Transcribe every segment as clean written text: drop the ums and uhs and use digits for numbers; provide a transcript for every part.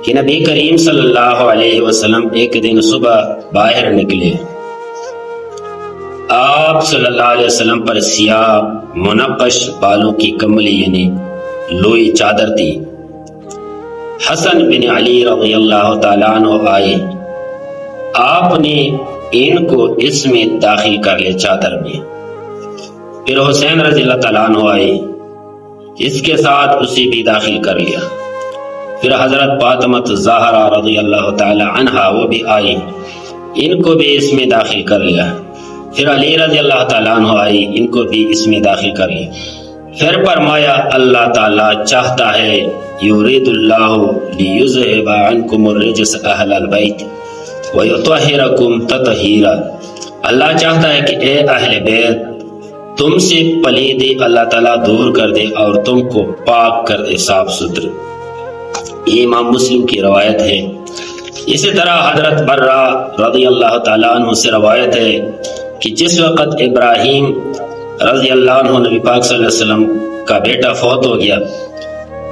کہ نبی کریم صلی اللہ علیہ وسلم ایک دن صبح باہر نکلے. آپ صلی اللہ علیہ وسلم پر سیاہ منقش بالوں کی کملی یعنی لوئی چادر تھی. حسن بن علی رضی اللہ تعالیٰ عنہ آئے. آپ نے ان کو اس میں داخل کر لیا چادر میں. پھر حسین رضی اللہ تعالیٰ عنہ آئے, اس کے ساتھ اسے بھی داخل کر لیا. پھر حضرت فاطمہ الزہرا رضی اللہ تعالی عنہا وہ بھی آئی, ان کو بھی اس میں داخل کر لیا. پھر علی رضی اللہ تعالیٰ عنہ آئی, ان کو بھی اس میں داخل کر لیا. پھر فرمایا اللہ تعالیٰ چاہتا ہے یرید اللہ لیذہب عنکم الرجس اہل البیت ویطہرکم تطہیرا. اللہ چاہتا ہے کہ اے اہل بیت تم سے پلیدی اللہ تعالیٰ دور کر دے اور تم کو پاک کر دے, صاف ستھرے. یہ امام مسلم کی روایت ہے. اسی طرح حضرت برہ رضی اللہ تعالیٰ عنہ سے روایت ہے کہ جس وقت ابراہیم رضی اللہ عنہ نبی پاک صلی اللہ علیہ وسلم کا بیٹا فوت ہو گیا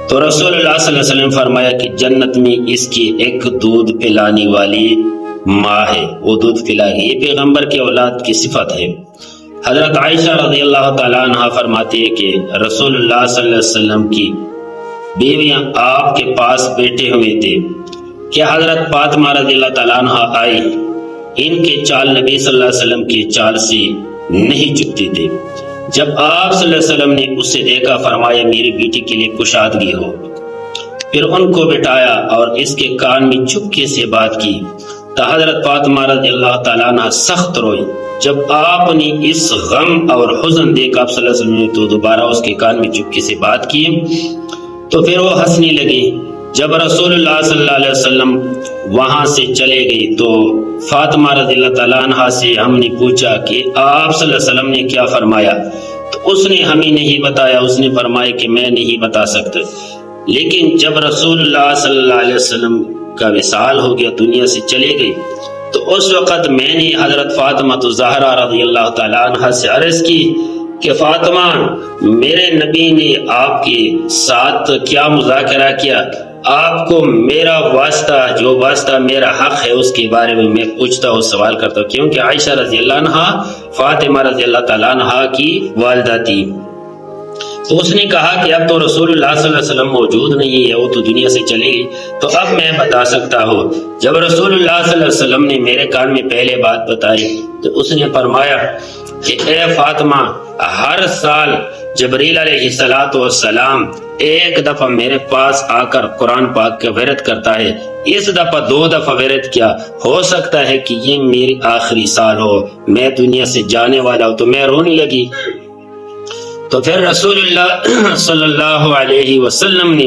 تو رسول اللہ صلی اللہ علیہ وسلم فرمایا کہ جنت میں اس کی ایک دودھ پلانے والی ماں ہے, وہ دودھ پلائے گی. یہ پیغمبر کی اولاد کی صفت ہے. حضرت عائشہ رضی اللہ تعالیٰ عنہ فرماتی ہے کہ رسول اللہ صلی اللہ علیہ وسلم کی بیویاں آپ کے پاس بیٹھے ہوئے تھے کہ حضرت فاطمہ رضی اللہ تعالیٰ عنہ آئی. ان کے چال نبی صلی اللہ علیہ وسلم کی چال سے نہیں چکتی تھے. جب آپ صلی اللہ علیہ وسلم نے اسے دیکھا فرمایا میری بیٹی کے لیے کشادگی ہو. پھر ان کو بٹھایا اور اس کے کان میں چپکے سے بات کی تو حضرت فاطمہ رضی اللہ تعالیٰ عنہ سخت روئی. جب آپ نے اس غم اور حزن دیکھا آپ صلی اللہ علیہ وسلم نے تو دوبارہ اس کے کان میں چپکے سے بات کی تو پھر وہ ہنسنے لگی. جب رسول اللہ صلی اللہ علیہ وسلم وہاں سے چلے گئی تو فاطمہ رضی اللہ تعالیٰ عنہ سے ہم نے پوچھا کہ آپ صلی اللہ علیہ وسلم نے کیا فرمایا, تو اس نے ہمیں نہیں بتایا. اس نے فرمایا کہ میں نہیں بتا سکتا. لیکن جب رسول اللہ صلی اللہ علیہ وسلم کا وصال ہو گیا, دنیا سے چلے گئی, تو اس وقت میں نے حضرت فاطمہ الزہرا رضی اللہ تعالیٰ عنہ سے عرض کی کہ فاطمہ میرے نبی نے آپ کے ساتھ کیا مذاکرہ کیا, آپ کو میرا واسطہ جو واسطہ میرا حق ہے اس کے بارے میں پوچھتا ہوں, سوال کرتا ہوں, کیونکہ عائشہ رضی اللہ عنہ فاطمہ رضی اللہ تعالیٰ عنہ کی والدہ تھی. تو اس نے کہا کہ اب تو رسول اللہ صلی اللہ علیہ وسلم موجود نہیں ہے, وہ تو دنیا سے چلے گئی, تو اب میں بتا سکتا ہوں. جب رسول اللہ صلی اللہ علیہ وسلم نے میرے کان میں پہلے بات بتائی تو اس نے فرمایا کہ اے فاطمہ ہر سال جبریل علیہ السلام ایک دفعہ میرے پاس آ کر قرآن پاک کا ورد کرتا ہے. اس دفعہ 2 دفعہ ورد کیا, ہو سکتا ہے کہ یہ میری آخری سال ہو, میں دنیا سے جانے والا ہوں. تو میں رونے لگی. تو پھر رسول اللہ صلی اللہ علیہ وسلم نے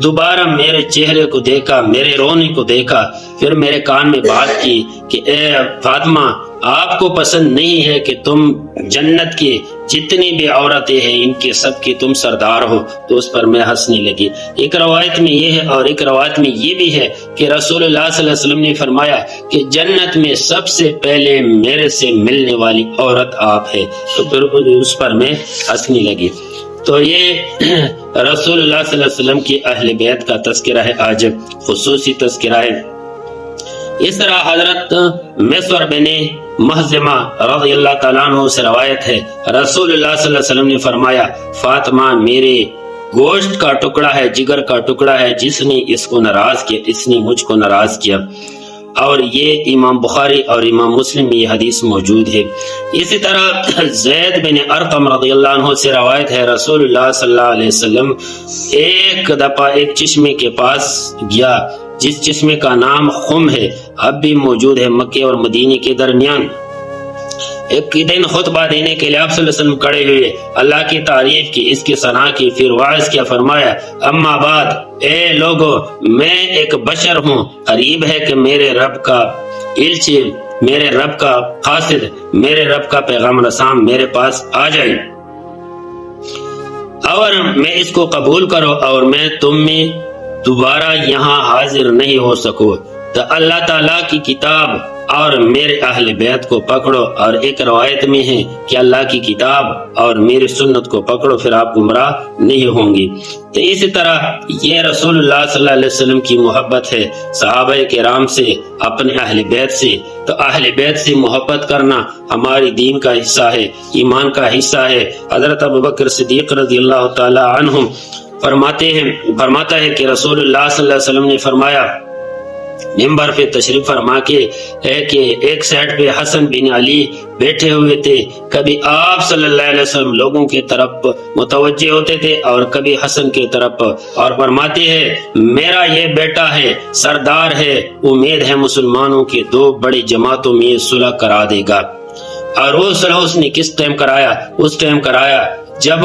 دوبارہ میرے چہرے کو دیکھا, میرے رونے کو دیکھا, پھر میرے کان میں بات کی کہ اے فاطمہ آپ کو پسند نہیں ہے کہ تم جنت کے جتنی بھی عورتیں ہیں ان کے سب کی تم سردار ہو. تو اس پر میں ہنسنے لگی. ایک روایت میں یہ ہے اور ایک روایت میں یہ بھی ہے کہ رسول اللہ صلی اللہ علیہ وسلم نے فرمایا کہ جنت میں سب سے پہلے میرے سے ملنے والی عورت آپ ہے. تو پھر اس پر میں ہنسنے لگی. تو یہ رسول اللہ صلی اللہ علیہ وسلم کی اہل بیت کا تذکرہ ہے, آج خصوصی تذکرہ ہے. اس طرح حضرت مسور بن مخزمہ رضی اللہ تعالیٰ عنہ سے روایت ہے رسول اللہ صلی اللہ علیہ وسلم نے فرمایا فاطمہ میرے گوشت کا ٹکڑا ہے, جگر کا ٹکڑا ہے, جس نے اس کو ناراض کیا اس نے مجھ کو ناراض کیا. اور یہ امام بخاری اور امام مسلم میں یہ حدیث موجود ہے. اسی طرح زید بن ارقم رضی اللہ عنہ سے روایت ہے رسول اللہ صلی اللہ علیہ وسلم ایک دفعہ ایک چشمے کے پاس گیا جس چشمے کا نام خم ہے, اب بھی موجود ہے مکے اور مدینے کے درمیان. ایک دن خطبہ دینے کے لیے آپ صلی اللہ علیہ وسلم کھڑے ہوئے, اللہ کی تعریف کی, اس کی ثنا کی, پھر واعظ کیا, فرمایا اما بعد اے لوگو میں ایک بشر ہوں, قریب ہے کہ میرے رب کا الچی, میرے رب کا قاصد, میرے رب کا پیغام رساں میرے پاس آ جائے اور میں اس کو قبول کرو اور میں تم میں دوبارہ یہاں حاضر نہیں ہو سکو. تو اللہ تعالیٰ کی کتاب اور میرے اہل بیت کو پکڑو، اور ایک روایت میں ہے کہ اللہ کی کتاب اور میری سنت کو پکڑو، پھر آپ گمراہ نہیں ہوں گی۔ تو اسی طرح یہ رسول اللہ صلی اللہ علیہ وسلم کی محبت ہے صحابہ کرام سے، اپنے اہل بیت سے۔ تو اہل بیت سے محبت کرنا ہماری دین کا حصہ ہے، ایمان کا حصہ ہے۔ حضرت ابوبکر صدیق رضی اللہ تعالی عنہ فرماتا ہے کہ رسول اللہ صلی اللہ علیہ وسلم نے فرمایا ممبر پہ تشریف فرما کے کہ ایک سائڈ پہ حسن بن علی بیٹھے ہوئے تھے، کبھی آپ صلی اللہ علیہ وسلم لوگوں کی طرف متوجہ ہوتے تھے اور کبھی حسن کی طرف، اور فرماتے ہیں میرا یہ بیٹا ہے، سردار ہے، امید ہے مسلمانوں کی دو بڑی جماعتوں میں صلح کرا دے گا۔ اور وہ صلح اس نے کس ٹائم کرایا؟ اس ٹائم کرایا جب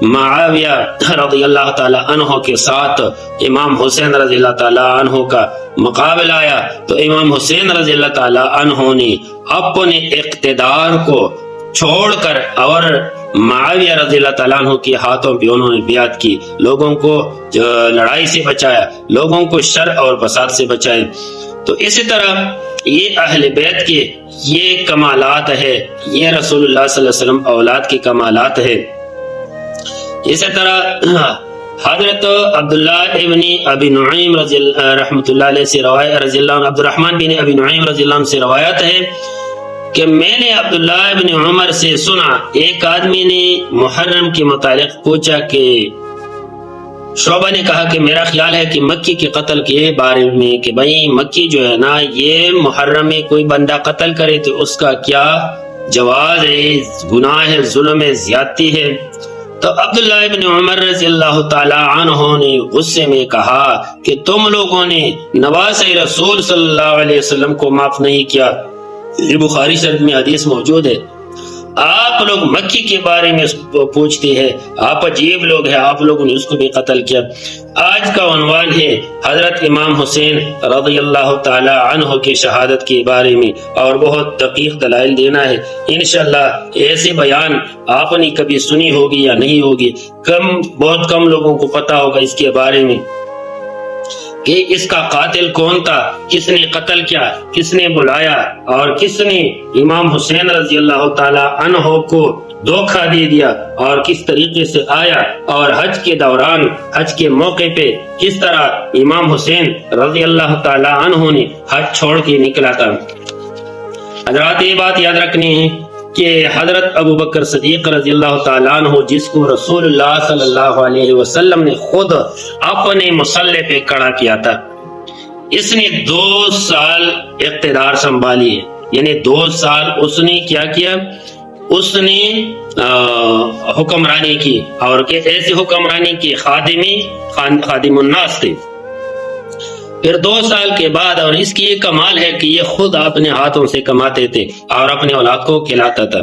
معاویہ رضی اللہ تعالی عنہ کے ساتھ امام حسین رضی اللہ تعالی عنہ کا مقابلہ آیا، تو امام حسین رضی اللہ تعالی عنہ نے اپنے اقتدار کو چھوڑ کر اور معاویہ رضی اللہ تعالیٰ عنہ کے ہاتھوں پہ انہوں نے بیعت کی، لوگوں کو لڑائی سے بچایا، لوگوں کو شر اور فساد سے بچائے۔ تو اسی طرح یہ اہل بیت کے یہ کمالات ہے، یہ رسول اللہ صلی اللہ علیہ وسلم اولاد کے کمالات ہے۔ اسی طرح حضرت عبداللہ ابن ابی نعیم رحمۃ اللہ علیہ سے روایت، رضی اللہ عنہ، عبد الرحمن بن ابی نعیم رضی اللہ عنہ سے روایت ہے کہ میں نے عبداللہ ابن عمر سے سنا، ایک آدمی نے محرم کے متعلق پوچھا کہ شعبہ نے کہا کہ میرا خیال ہے کہ مکی کے قتل کے بارے میں کہ بھئی مکی جو ہے نا، یہ محرم میں کوئی بندہ قتل کرے تو اس کا کیا جواز ہے، گناہ ہے، ظلم ہے، زیادتی ہے؟ تو عبداللہ ابن عمر رضی اللہ تعالی عنہ نے غصے میں کہا کہ تم لوگوں نے نواسۂ رسول صلی اللہ علیہ وسلم کو معاف نہیں کیا۔ یہ بخاری شریف میں حدیث موجود ہے۔ آپ لوگ مکی کے بارے میں پوچھتے ہیں، آپ عجیب لوگ ہیں، آپ لوگوں نے اس کو بھی قتل کیا۔ آج کا عنوان ہے حضرت امام حسین رضی اللہ تعالی عنہ کی شہادت کے بارے میں، اور بہت دقیق دلائل دینا ہے۔ انشاءاللہ ایسے بیان آپ نے کبھی سنی ہوگی یا نہیں ہوگی، بہت کم لوگوں کو پتا ہوگا اس کے بارے میں کہ اس کا قاتل کون تھا، کس نے قتل کیا، کس نے بلایا، اور کس نے امام حسین رضی اللہ تعالی عنہ کو دھوکہ دے دیا، اور کس طریقے سے آیا، اور حج کے دوران، حج کے موقع پہ کس طرح امام حسین رضی اللہ تعالی عنہ نے حج چھوڑ کے نکلا تھا۔ حضرات یہ بات یاد رکھنی ہے کہ حضرت ابوبکر صدیق رضی اللہ تعالیٰ عنہ، جس کو رسول اللہ صلی اللہ علیہ وسلم نے خود اپنے مصلح پہ کھڑا کیا تھا، اس نے 2 سال اقتدار سنبھالی ہے، یعنی 2 سال اس نے کیا کیا، اس نے حکمرانی کی، اور کہ ایسی حکمرانی کی خادم الناس تھے۔ پھر 2 سال کے بعد، اور اس کی یہ کمال ہے کہ یہ خود اپنے ہاتھوں سے کماتے تھے اور اپنے اولاد کو کھلاتا تھا۔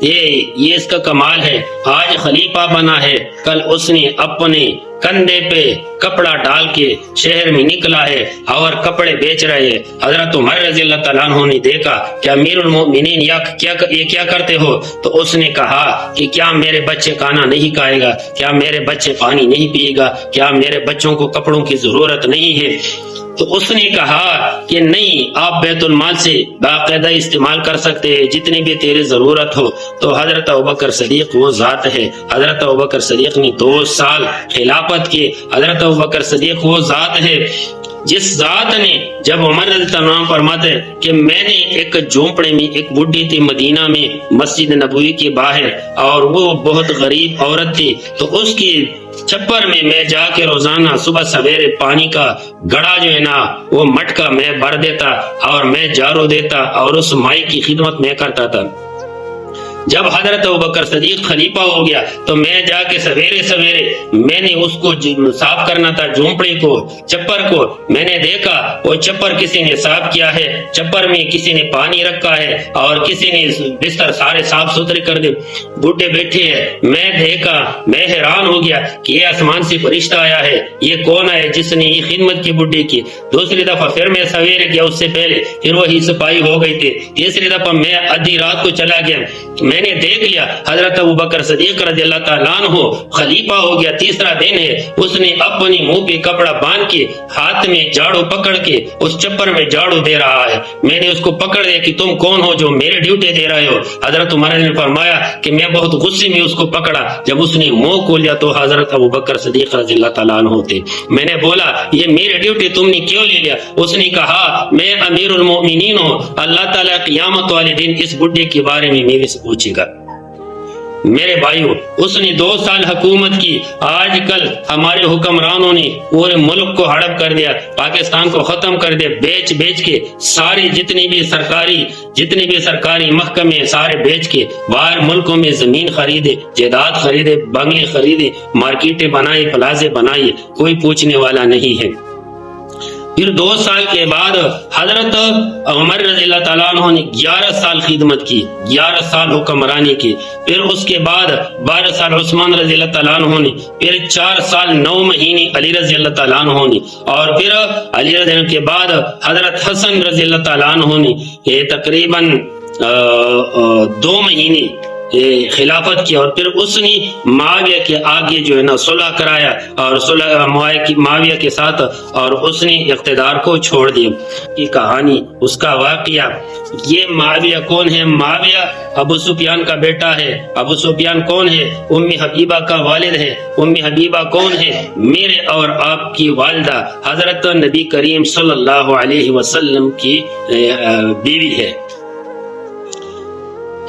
یہ اس کا کمال ہے۔ آج خلیفہ بنا ہے، کل اس نے اپنے کندھے پہ کپڑا ڈال کے شہر میں نکلا ہے اور کپڑے بیچ رہے ہیں۔ حضرت عمر رضی اللہ تعالیٰ عنہ نے دیکھا کہ امیر المؤمنین یہ کیا کرتے ہو؟ تو اس نے کہا کہ کیا میرے بچے کھانا نہیں کھائے گا؟ کیا میرے بچے پانی نہیں پیے گا؟ کیا میرے بچوں کو کپڑوں کی ضرورت نہیں ہے؟ تو اس نے کہا کہ نہیں، آپ بیت المال سے باقاعدہ استعمال کر سکتے ہیں جتنی بھی تیری ضرورت ہو۔ تو حضرت ابوبکر صدیق وہ ذات ہے، حضرت ابوبکر صدیق نے 2 سال خلافت کی۔ حضرت ابوبکر صدیق وہ ذات ہے جس ذات نے، جب عمر رضی اللہ عنہ فرماتے کہ میں نے ایک جھونپڑے میں، ایک بڈھی تھی مدینہ میں مسجد نبوی کے باہر، اور وہ بہت غریب عورت تھی، تو اس کی چھپر میں جا کے روزانہ صبح سویرے پانی کا گڑا جو ہے نا، وہ مٹکا میں بھر دیتا اور میں جارو دیتا اور اس مائی کی خدمت میں کرتا تھا۔ جب حضرت ابوبکر صدیق خلیفہ ہو گیا تو میں جا کے سویرے سویرے میں نے اس کو صاف کرنا تھا، جھونپڑی کو، چھپر کو۔ میں نے دیکھا وہ چھپر کسی نے صاف کیا ہے، چھپر میں کسی نے پانی رکھا ہے اور کسی نے بستر سارے صاف ستھرے کر دے، بوٹے بیٹھے ہیں۔ میں دیکھا، میں حیران ہو گیا کہ یہ آسمان سے فرشتہ آیا ہے، یہ کون ہے جس نے یہ خدمت کی بڈھی کی؟ دوسری دفعہ پھر میں سویرے گیا، اس سے پہلے پھر وہی صفائی ہو گئی تھی۔ تیسری دفعہ میں آدھی رات کو چلا گیا، میں نے دیکھ لیا حضرت ابوبکر صدیق رضی اللہ تعالیٰ عنہ خلیفہ ہو گیا، تیسرا دن ہے، اس نے اپنی منہ پہ کپڑا باندھ کے ہاتھ میں جھاڑو پکڑ کے اس چپر میں جھاڑو دے رہا ہے۔ میں نے اس کو پکڑ دیا کہ تم کون ہو جو میرے ڈیوٹی دے رہے ہو؟ حضرت عمر نے فرمایا کہ میں بہت غصے میں اس کو پکڑا، جب اس نے منہ کھول لیا تو حضرت ابوبکر صدیق رضی اللہ تعالیٰ عنہ تھے۔ میں نے بولا یہ میرے ڈیوٹی تم نے کیوں لے لیا؟ اس نے کہا میں امیر المؤمنین ہوں، اللہ تعالیٰ قیامت والے دن اس بڈھے کے بارے میں میرے سے پوچھے گا۔ میرے بھائیو، اس نے 2 سال حکومت کی، آج کل ہمارے حکمرانوں نے پورے ملک کو ہڑپ کر دیا، پاکستان کو ختم کر دیا، بیچ کے ساری جتنی بھی سرکاری محکمے سارے بیچ کے باہر ملکوں میں زمین خریدے، جائیداد خریدے، بنگلے خریدے، مارکیٹیں بنائی، پلازے بنائی، کوئی پوچھنے والا نہیں ہے۔ پھر 2 سال کے بعد حضرت عمر رضی اللہ تعالیٰ عنہ نے 11 سال خدمت کی، 11 سال حکمرانی کی۔ پھر اس کے بعد 12 سال عثمان رضی اللہ تعالیٰ عنہ نے، پھر 4 سال 9 مہینے علی رضی اللہ تعالیٰ عنہ نے، اور پھر علی رضی اللہ کے بعد حضرت حسن رضی اللہ تعالیٰ عنہ نے یہ تقریباً 2 مہینے خلافت کی، اور پھر اس نے معاویہ کے آگے جو ہے نا صلح کرایا، اور صلح معاویہ کے ساتھ، اور اس نے اقتدار کو چھوڑ دیا۔ یہ کہانی، اس کا واقعہ، یہ معاویہ کون ہے؟ معاویہ ابو سفیان کا بیٹا ہے۔ ابو سفیان کون ہے؟ ام حبیبہ کا والد ہے۔ ام حبیبہ کون ہے؟ میرے اور آپ کی والدہ حضرت نبی کریم صلی اللہ علیہ وسلم کی بیوی ہے۔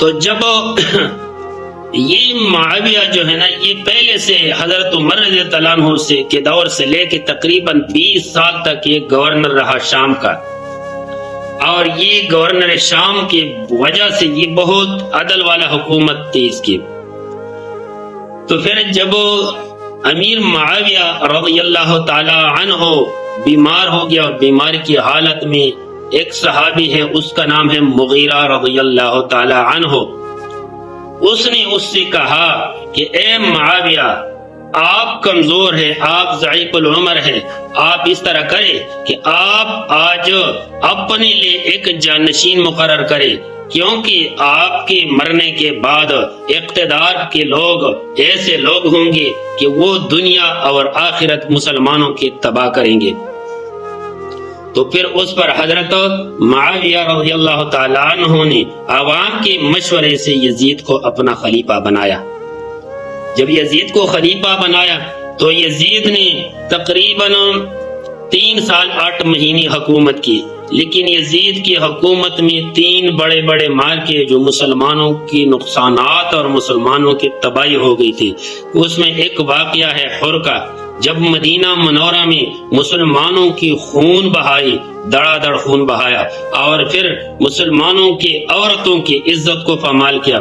تو جب یہ معاویہ جو ہے نا، یہ پہلے سے حضرت عمر رضی اللہ عنہ سے کے دور سے لے کے تقریباً 20 سال تک یہ گورنر رہا شام کا، اور یہ گورنر شام کی وجہ سے یہ بہت عدل والا حکومت تھی اس کی۔ تو پھر جب امیر معاویہ رضی اللہ تعالی عنہ بیمار ہو گیا، اور بیماری کی حالت میں ایک صحابی ہے، اس کا نام ہے مغیرہ رضی اللہ تعالی عنہ، اس نے اس سے کہا کہ اے معاویہ، آپ کمزور ہیں، آپ ضعیف العمر ہیں، آپ اس طرح کریں کہ آپ آج اپنے لیے ایک جانشین مقرر کریں، کیونکہ آپ کے مرنے کے بعد اقتدار کے لوگ ایسے لوگ ہوں گے کہ وہ دنیا اور آخرت مسلمانوں کی تباہ کریں گے۔ تو پھر اس پر حضرت معاویہ رضی اللہ تعالیٰ عنہ نے عوام کے مشورے سے یزید کو اپنا خلیفہ بنایا۔ جب یزید کو خلیفہ بنایا تو یزید نے تقریباً 3 سال 8 مہینے حکومت کی، لیکن یزید کی حکومت میں 3 بڑے بڑے مارکے جو مسلمانوں کی نقصانات اور مسلمانوں کی تباہی ہو گئی تھی۔ اس میں ایک واقعہ ہے حر کا، جب مدینہ منورہ میں مسلمانوں کی خون بہائی، دڑا دڑ خون بہایا، اور پھر مسلمانوں کی عورتوں کی عزت کو پامال کیا،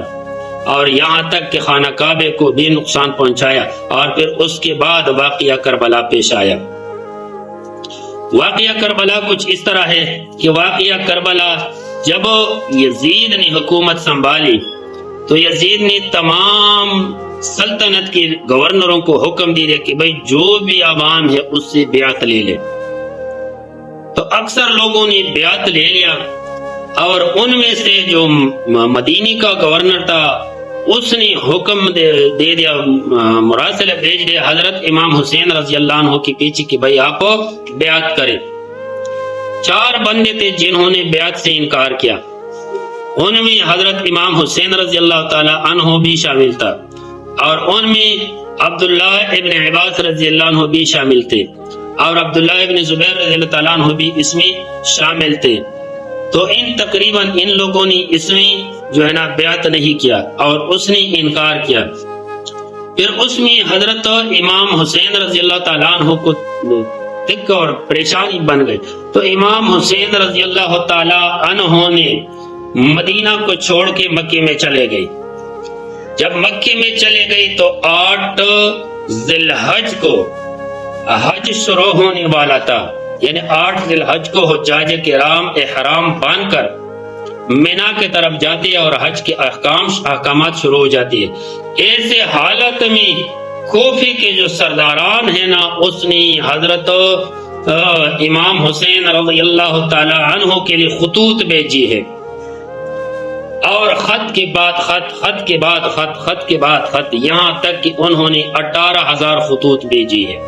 اور یہاں تک کہ خانہ کعبے کو بھی نقصان پہنچایا، اور پھر اس کے بعد واقعہ کربلا پیش آیا۔ واقعہ کربلا کچھ اس طرح ہے کہ واقعہ کربلا جب یزید نے حکومت سنبھالی تو یزید نے تمام سلطنت کے گورنروں کو حکم دیا کہ بھئی جو بھی عوام ہے اس سے بیعت لے لے۔ تو اکثر لوگوں نے بیعت لے لیا، اور ان میں سے جو مدینی کا گورنر تھا اس نے حکم دے دیا، مراسلہ بھیج دیا حضرت امام حسین رضی اللہ عنہ کے پیچھے کہ بھئی آپ بیعت کریں۔ 4 بندے تھے جنہوں نے بیعت سے انکار کیا، ان میں حضرت امام حسین رضی اللہ تعالی عنہ بھی شامل تھا، اور ان میں عبداللہ ابن عباس رضی اللہ عنہ بھی شامل تھے، اور عبداللہ ابن زبیر رضی اللہ تعالیٰ عنہ بھی اس میں شامل تھے۔ تو تقریباً ان لوگوں نے اس میں جو ہے نا بیعت نہیں کیا، اور اس نے انکار کیا۔ پھر اس میں حضرت امام حسین رضی اللہ تعالیٰ عنہ کو دق اور پریشانی بن گئی، تو امام حسین رضی اللہ تعالیٰ عنہ نے مدینہ کو چھوڑ کے مکے میں چلے گئی۔ جب مکے میں چلے گئی تو 8 ذی الحج کو حج شروع ہونے والا تھا، یعنی 8 ذی الحج کو حجاج کرام احرام باندھ کر مینا کی طرف جاتے ہیں اور حج کے احکامات شروع ہو جاتی ہے۔ ایسے حالت میں کوفے کے جو سرداران ہیں نا، اس نے حضرت امام حسین رضی اللہ تعالی عنہ کے لیے خطوط بھیجی ہے، اور خط کے بعد خط، خط کے بعد خط، خط کے بعد خط، یہاں تک کہ انہوں نے 18,000 خطوط بھیجی ہے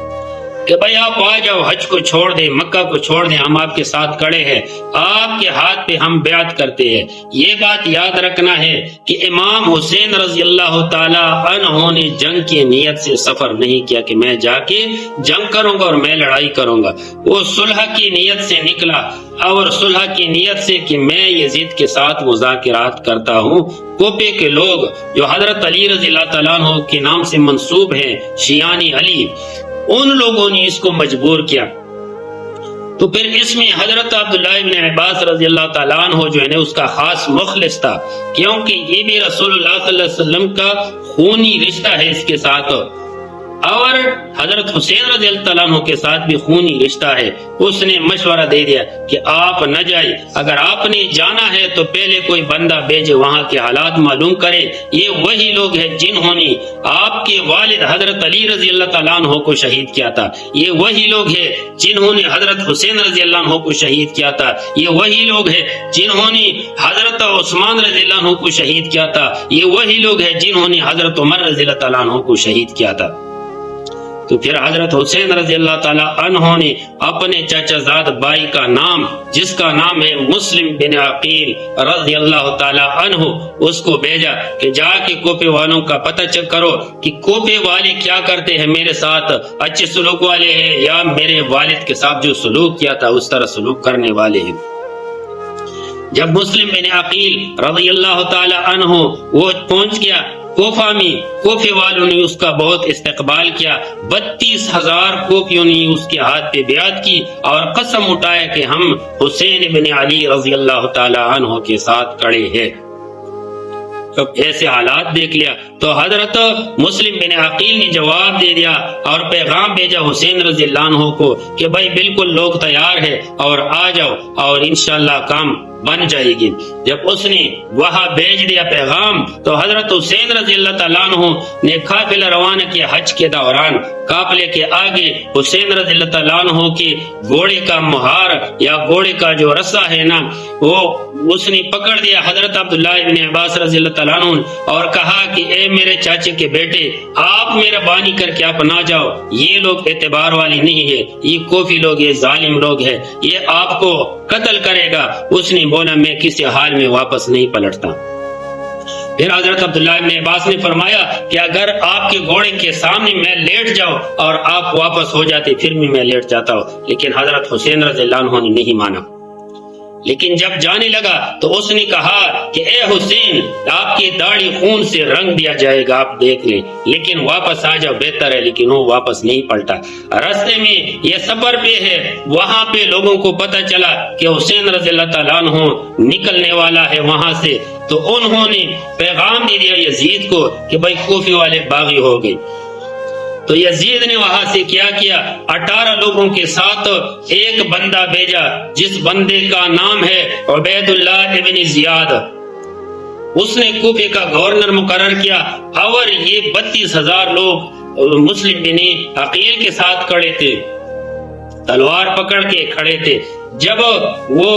کہ بھائی آپ آ جاؤ، حج کو چھوڑ دیں، مکہ کو چھوڑ دیں، ہم آپ کے ساتھ کھڑے ہیں، آپ کے ہاتھ پہ ہم بیعت کرتے ہیں۔ یہ بات یاد رکھنا ہے کہ امام حسین رضی اللہ تعالی عنہ نے جنگ کی نیت سے سفر نہیں کیا کہ میں جا کے جنگ کروں گا اور میں لڑائی کروں گا، وہ صلح کی نیت سے نکلا، اور صلح کی نیت سے کہ میں یزید کے ساتھ مذاکرات کرتا ہوں۔ کوپے کے لوگ جو حضرت علی رضی اللہ تعالیٰ عنہ کے نام سے منسوب ہیں، شیعانی علی، ان لوگوں نے اس کو مجبور کیا۔ تو پھر اس میں حضرت عبداللہ ابن عباس رضی اللہ تعالیٰ عنہ جو ہے نا اس کا خاص مخلص تھا، کیونکہ یہ بھی رسول اللہ صلی اللہ علیہ وسلم کا خونی رشتہ ہے اس کے ساتھ، اور حضرت حسین رضی اللہ تعالیٰ عنہ کے ساتھ بھی خونی رشتہ ہے۔ اس نے مشورہ دے دیا کہ آپ نہ جائیں، اگر آپ نے جانا ہے تو پہلے کوئی بندہ بھیجے، وہاں کے حالات معلوم کرے۔ یہ وہی لوگ ہیں جنہوں نے آپ کے والد حضرت علی رضی اللہ تعالیٰ عنہ کو شہید کیا تھا، یہ وہی لوگ ہیں جنہوں نے حضرت حسین رضی اللہ عنہ کو شہید کیا تھا، یہ وہی لوگ ہیں جنہوں نے حضرت عثمان رضی اللہ عنہ کو شہید کیا تھا، یہ وہی لوگ ہیں جنہوں نے حضرت عمر رضی اللہ تعالیٰ عنہ کو شہید کیا تھا۔ تو پھر حضرت حسین رضی اللہ تعالی عنہ نے اپنے چچا زاد بھائی کا نام، جس کا نام ہے مسلم بن عقیل رضی اللہ تعالی عنہ، اس کو بھیجا کہ جا کے کوپے والوں کا پتہ چیک کرو کہ کوپے والے کیا کرتے ہیں، میرے ساتھ اچھے سلوک والے ہیں یا میرے والد کے ساتھ جو سلوک کیا تھا اس طرح سلوک کرنے والے ہیں۔ جب مسلم بن عقیل رضی اللہ تعالی عنہ وہ پہنچ گیا کوفہ میں، کوفے والوں نے اس کا بہت استقبال کیا، 32,000 کوفیوں نے اس کے ہاتھ پہ بیعت کی اور قسم اٹھایا کہ ہم حسین بن علی رضی اللہ تعالی عنہ کے ساتھ کھڑے ہیں۔ جب ایسے حالات دیکھ لیا تو حضرت مسلم بن عقیل نے جواب دے دیا اور پیغام بھیجا حسین رضی اللہ عنہ کو کہ بھائی بالکل لوگ تیار ہے اور آ جاؤ اور انشاءاللہ کام بن جائے گی۔ جب اس نے وہاں بھیج دیا پیغام تو حضرت حسین رضی اللہ تعالیٰ عنہ نے قافلہ روانہ کیا۔ حج کے دوران قافلے کے آگے حسین رضی اللہ تعالیٰ عنہ کے گھوڑے کا مہار یا گھوڑے کا جو رسا ہے نا وہ اس نے پکڑ دیا حضرت عبداللہ ابن عباس رضی اللہ تعالیٰ عنہ اور کہا کہ اے میرے چاچے کے بیٹے، آپ مہربانی کر کے آپ نہ جاؤ، یہ لوگ اعتبار والے نہیں ہے، یہ کوفی لوگ، یہ ظالم لوگ ہے، یہ آپ کو قتل کرے گا۔ اس نے بولا میں کسی حال میں واپس نہیں پلٹتا۔ پھر حضرت عبداللہ ابن عباس نے فرمایا کہ اگر آپ کے گھوڑے کے سامنے میں لیٹ جاؤ اور آپ واپس ہو جاتے پھر بھی میں لیٹ جاتا ہوں، لیکن حضرت حسین رضی اللہ عنہ نے نہیں مانا۔ لیکن جب جانے لگا تو اس نے کہا کہ اے حسین، آپ کی داڑھی خون سے رنگ دیا جائے گا، آپ دیکھ لیں، لیکن واپس آ جاؤ بہتر ہے۔ لیکن وہ واپس نہیں پلٹا۔ راستے میں یہ سفر پہ ہے، وہاں پہ لوگوں کو پتہ چلا کہ حسین رضی اللہ تعالیٰ عنہ نکلنے والا ہے وہاں سے، تو انہوں نے پیغام دے دیا یزید کو کہ بھائی کوفی والے باغی ہو گئے۔ تو یزید نے وہاں سے کیا 18 لوگوں کے ساتھ ایک بندہ بھیجا جس بندے کا نام ہے عبید اللہ ابن زیاد۔ اس نے کوفے کا گورنر مقرر کیا اور یہ 32,000 لوگ مسلم بن عقیل کے ساتھ کھڑے تھے، تلوار پکڑ کے کھڑے تھے۔ جب وہ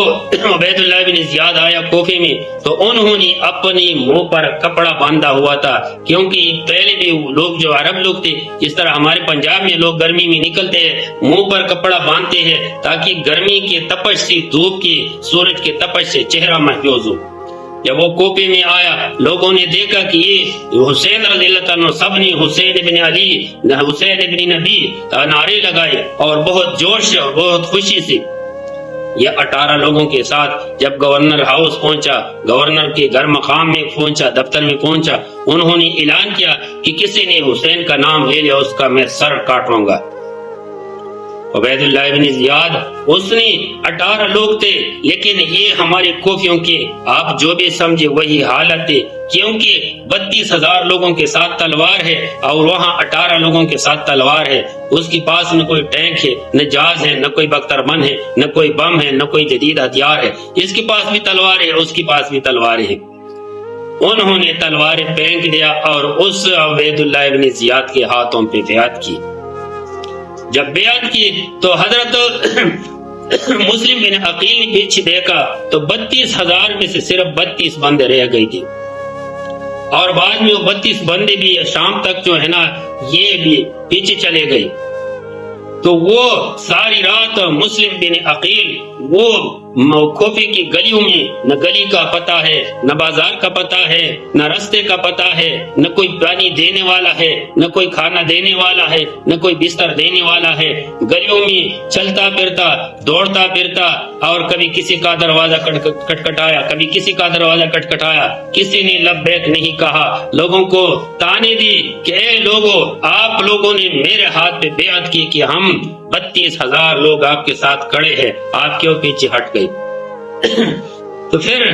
عبید اللہ بن زیاد آیا کوفے میں تو انہوں نے اپنی منہ پر کپڑا باندھا ہوا تھا، کیونکہ پہلے بھی لوگ جو عرب لوگ تھے جس طرح ہمارے پنجاب میں لوگ گرمی میں نکلتے ہیں منہ پر کپڑا باندھتے ہیں تاکہ گرمی کی تپش سے، دھوپ کی، سورج کی تپش سے چہرہ محفوظ ہو۔ جب وہ کوپے میں آیا لوگوں نے دیکھا کہ یہ حسین رضی اللہ عنہ، سب نے حسین ابن علی، حسین ابن نبی نعرے لگائے اور بہت جوش سے اور بہت خوشی سے یہ 18 لوگوں کے ساتھ جب گورنر ہاؤس پہنچا، گورنر کے گھر مقام میں پہنچا، دفتر میں پہنچا، انہوں نے اعلان کیا کہ کسی نے حسین کا نام لے لیا اس کا میں سر کاٹوں گا۔ عبید اللہ بن زیاد، اس نے 18 لوگ تھے لیکن یہ ہمارے کوفیوں کے آپ جو بھی سمجھے وہی حالت ہے، کیونکہ 32,000 لوگوں کے ساتھ تلوار ہے اور وہاں 18 لوگوں کے ساتھ تلوار ہے۔ اس کے پاس نہ کوئی ٹینک ہے، نہ جہاز ہے، نہ کوئی بختربند ہے، نہ کوئی بم ہے، نہ کوئی جدید ہتھیار ہے۔ اس کے پاس بھی تلوار ہے، اس کے پاس بھی تلوار ہے۔ انہوں نے تلواریں پھینک دیا اور اس عبید اللہ بن زیاد کے ہاتھوں پہ بیعت کی۔ جب بیعت کی تو حضرت مسلم بن عقیل نے پیچھے دیکھا تو 32,000 میں سے صرف 32 بندے رہ گئی تھی۔ اور بعد میں وہ 32 بندے بھی شام تک جو ہے نا یہ بھی پیچھے چلے گئے. تو وہ ساری رات مسلم بن عقیل وہ کوفے کی گلیوں میں نہ گلی کا پتہ ہے، نہ بازار کا پتہ ہے، نہ رستے کا پتہ ہے، نہ کوئی پانی دینے والا ہے، نہ کوئی کھانا دینے والا ہے، نہ کوئی بستر دینے والا ہے. گلیوں میں چلتا پھرتا، دوڑتا پھرتا، اور کبھی کسی کا دروازہ کٹکھٹایا، کبھی کسی کا دروازہ کٹکھٹایا. کسی نے لبیک نہیں کہا. لوگوں کو تانے دی کہ اے لوگوں، آپ لوگوں نے میرے ہاتھ پہ بیعت کی کہ ہم 32,000 لوگ آپ کے ساتھ کھڑے ہیں، آپ کیوں پیچھے ہٹ گئے؟ تو پھر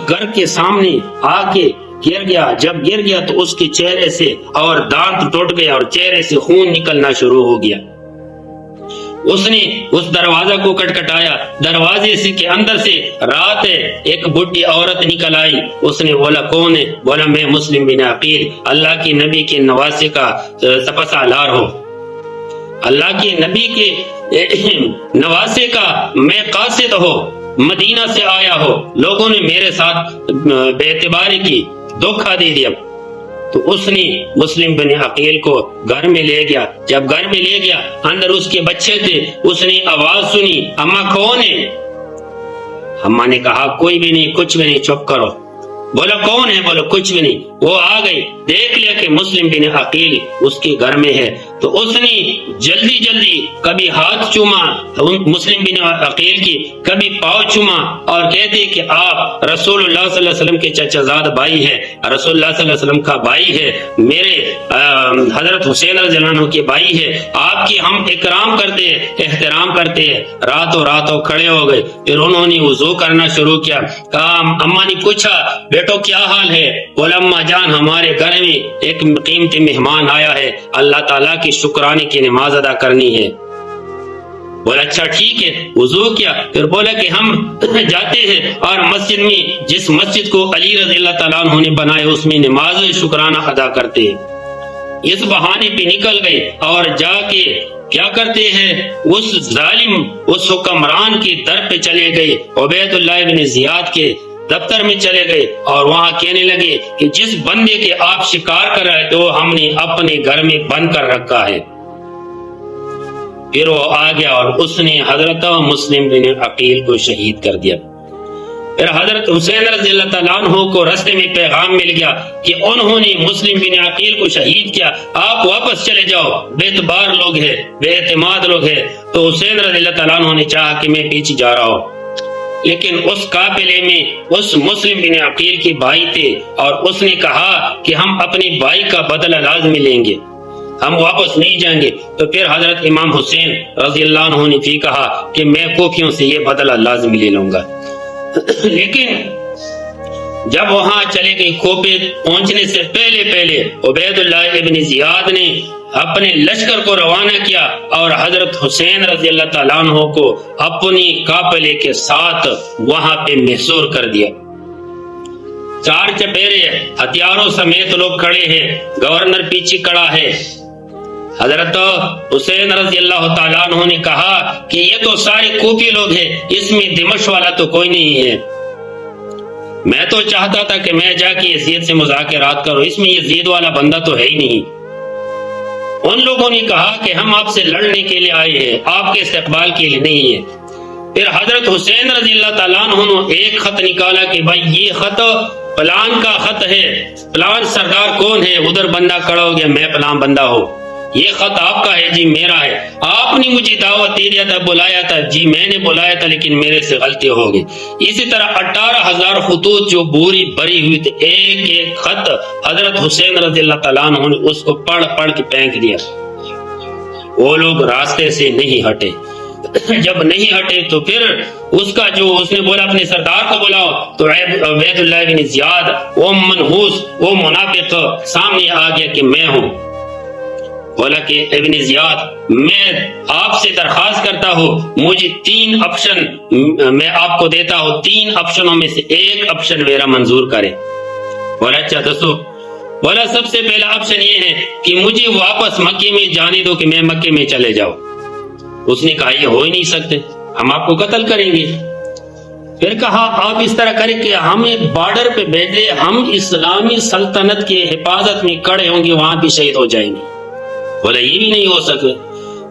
گھر کے سامنے آ کے گر گیا. جب گر گیا تو اس کے چہرے سے اور دانت ٹوٹ گیا اور چہرے سے خون نکلنا شروع ہو گیا. اس نے اس دروازہ کو کٹکھٹایا. دروازے سے کے اندر سے رات ایک بڈھی عورت نکل آئی. اس نے بولا کون ہے؟ بولا میں مسلم بن عقیل، اللہ کے نبی کے نواسے کا سپاسالار ہوں، اللہ کے نبی کے نواسے کا میں قاصد ہو، مدینہ سے آیا ہو. لوگوں نے میرے ساتھ بے اعتباری کی، دھوکہ دے دیا. تو اس نے مسلم بن عقیل کو گھر میں لے گیا. جب گھر میں لے گیا، اندر اس کے بچے تھے. اس نے آواز سنی، اماں کون ہے؟ اماں نے کہا کوئی بھی نہیں، کچھ بھی نہیں، چپ کرو. بولا کون ہے؟ بولا کچھ بھی نہیں. وہ آ گئی، دیکھ لیا کہ مسلم بن عقیل اس کے گھر میں ہے. تو اس نے جلدی جلدی کبھی ہاتھ چوما مسلم بن عقیل کی، کبھی پاؤں چوما، اور کہتے کہ آپ رسول اللہ صلی اللہ علیہ وسلم کے چچا زاد بھائی ہے، رسول اللہ صلی اللہ علیہ وسلم کا بھائی ہے، میرے حضرت حسین رضی اللہ عنہ کے بھائی ہے، آپ کی ہم اکرام کرتے ہیں، احترام کرتے ہیں. راتوں کھڑے ہو گئے. پھر انہوں نے وضو کرنا شروع کیا. کہا اماں نے پوچھا بیٹو کیا حال ہے؟ بولا اماں جان ہمارے گھر میں ایک قیمتی مہمان آیا ہے، اللہ تعالیٰ کی شکرانے کی نماز ادا کرنی ہے. بولا اچھا ٹھیک ہے. وضو کیا. پھر بولا کہ ہم جاتے ہیں اور مسجد میں، جس مسجد کو علی رضی اللہ تعالیٰ عنہ نے بنائے، اس میں نماز شکرانہ ادا کرتے ہیں. اس بہانے پہ نکل گئے اور جا کے کیا کرتے ہیں، اس ظالم، اس حکمران کی در پہ چلے گئے، عبید اللہ بن زیاد کے دفتر میں چلے گئے اور وہاں کہنے لگے کہ جس بندے کے آپ شکار کر رہے تو ہم نے اپنے گھر میں بند کر رکھا ہے. پھر وہ آ گیا اور اس نے حضرت مسلم بن عقیل کو شہید کر دیا. پھر حضرت حسین رضی اللہ تعالیٰ عنہ کو رستے میں پیغام مل گیا کہ انہوں نے مسلم بن عقیل کو شہید کیا، آپ واپس چلے جاؤ، بے اعتبار لوگ ہیں، بے اعتماد لوگ ہیں. تو حسین رضی اللہ تعالیٰ عنہ نے چاہا کہ میں پیچھے جا رہا ہوں، لیکن اس قافلے میں اس مسلم بن عقیل کے بھائی تھے اور اس نے کہا کہ ہم اپنے بھائی کا بدلہ لازمی لیں گے، ہم واپس نہیں جائیں گے. تو پھر حضرت امام حسین رضی اللہ عنہ نے بھی کہا کہ میں کوفیوں سے یہ بدلہ لازمی لے لوں گا. لیکن جب وہاں چلے گئے، کوفے پہنچنے سے پہلے عبید اللہ ابن زیاد نے اپنے لشکر کو روانہ کیا اور حضرت حسین رضی اللہ تعالیٰ عنہ کو اپنی قافلے کے ساتھ وہاں پہ محصور کر دیا. 4 چپیرے ہتھیاروں سمیت لوگ کھڑے ہیں، گورنر پیچھے کھڑا ہے. حضرت حسین رضی اللہ تعالیٰ عنہ نے کہا کہ یہ تو سارے کوفی لوگ ہیں، اس میں دمشق والا تو کوئی نہیں ہے. میں تو چاہتا تھا کہ میں جا کے یزید سے مذاکرات کروں، اس میں یزید والا بندہ تو ہے ہی نہیں. ان لوگوں نے کہا کہ ہم آپ سے لڑنے کے لیے آئے ہیں، آپ کے استقبال کے لیے نہیں ہے. پھر حضرت حسین رضی اللہ تعالیٰ عنہ نے ایک خط نکالا کہ بھائی یہ خط فلان کا خط ہے، فلان سردار کون ہے؟ ادھر بندہ کھڑا ہو گیا، میں فلان بندہ ہوں. یہ خط آپ کا ہے؟ جی میرا ہے. آپ نے مجھے دعوت دے دیا تھا، بلایا تھا؟ جی میں نے بلایا تھا، لیکن میرے سے غلطی ہو گئی. اسی طرح 18,000 خطوط جو بوری بری ہوئی تھی، ایک ایک خط حضرت حسین رضی اللہ تعالیٰ عنہ نے اس کو پڑھ کے پھینک دیا. وہ لوگ راستے سے نہیں ہٹے. جب نہیں ہٹے تو پھر اس کا جو اس نے بولا اپنے سردار کو بلاؤ، تو عبید اللہ بن زیاد وہ منحوس، وہ منافق سامنے آ گیا کہ میں ہوں. بولا کہ ابن زیاد میں آپ سے درخواست کرتا ہوں، مجھے 3 آپشن میں آپ کو دیتا ہوں، 3 آپشنوں میں سے ایک آپشن میرا منظور کرے. بولا اچھا دسو. بولا سب سے پہلا آپشن یہ ہے کہ مجھے واپس مکے میں جانے دو، کہ میں مکے میں چلے جاؤں. اس نے کہا یہ ہو ہی نہیں سکتے، ہم آپ کو قتل کریں گے. پھر کہا آپ اس طرح کریں کہ ہمیں بارڈر پہ بھیجے، ہم اسلامی سلطنت کے حفاظت میں کھڑے ہوں گے، وہاں بھی شہید ہو جائیں گے۔ بولے یہ بھی نہیں ہو سکے۔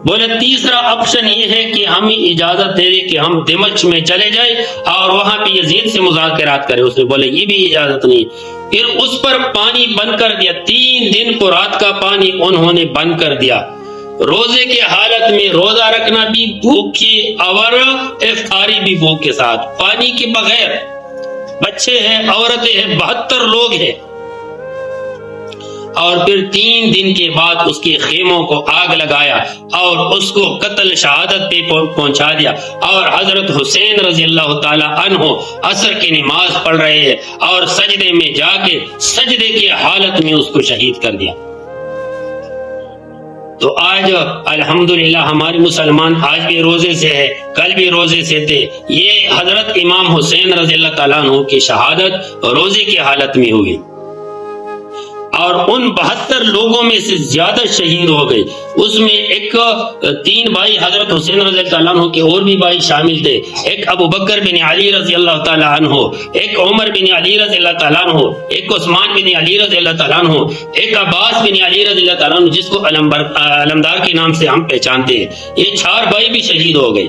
بولے تیسرا آپشن یہ ہے کہ ہمیں اجازت دے دے کہ ہم دمشق میں چلے جائیں اور وہاں پہ یزید سے مذاکرات کریں۔ اس نے بولے یہ بھی اجازت نہیں۔ پھر اس پر پانی بند کر دیا، 3 دن کو رات کا پانی انہوں نے بند کر دیا، روزے کے حالت میں، روزہ رکھنا بھی بھوک کی اور افطاری بھی بھوک کے ساتھ، پانی کے بغیر، بچے ہیں، عورتیں ہیں، 72 لوگ ہیں۔ اور پھر 3 دن کے بعد اس کے خیموں کو آگ لگایا اور اس کو قتل شہادت پہ پہنچا دیا، اور حضرت حسین رضی اللہ تعالی عنہ عصر کی نماز پڑھ رہے ہیں اور سجدے میں جا کے سجدے کی حالت میں اس کو شہید کر دیا۔ تو آج الحمدللہ ہمارے مسلمان آج بھی روزے سے ہے، کل بھی روزے سے تھے۔ یہ حضرت امام حسین رضی اللہ تعالیٰ عنہ کی شہادت روزے کی حالت میں ہوئی، اور ان 72 لوگوں میں سے زیادہ شہید ہو گئے۔ اس میں 3 بھائی حضرت حسین رضی اللہ تعالیٰ عنہ کے اور بھی بھائی شامل تھے، ایک ابو بکر بن علی رضی اللہ تعالیٰ عنہ، ایک عمر بن علی رضی اللہ تعالیٰ عنہ، ایک عثمان بن علی رضی اللہ تعالیٰ عنہ، ایک عباس بن علی رضی اللہ تعالیٰ عنہ، جس کو علمدار کے نام سے ہم پہچانتے ہیں۔ یہ 4 بھائی بھی شہید ہو گئے،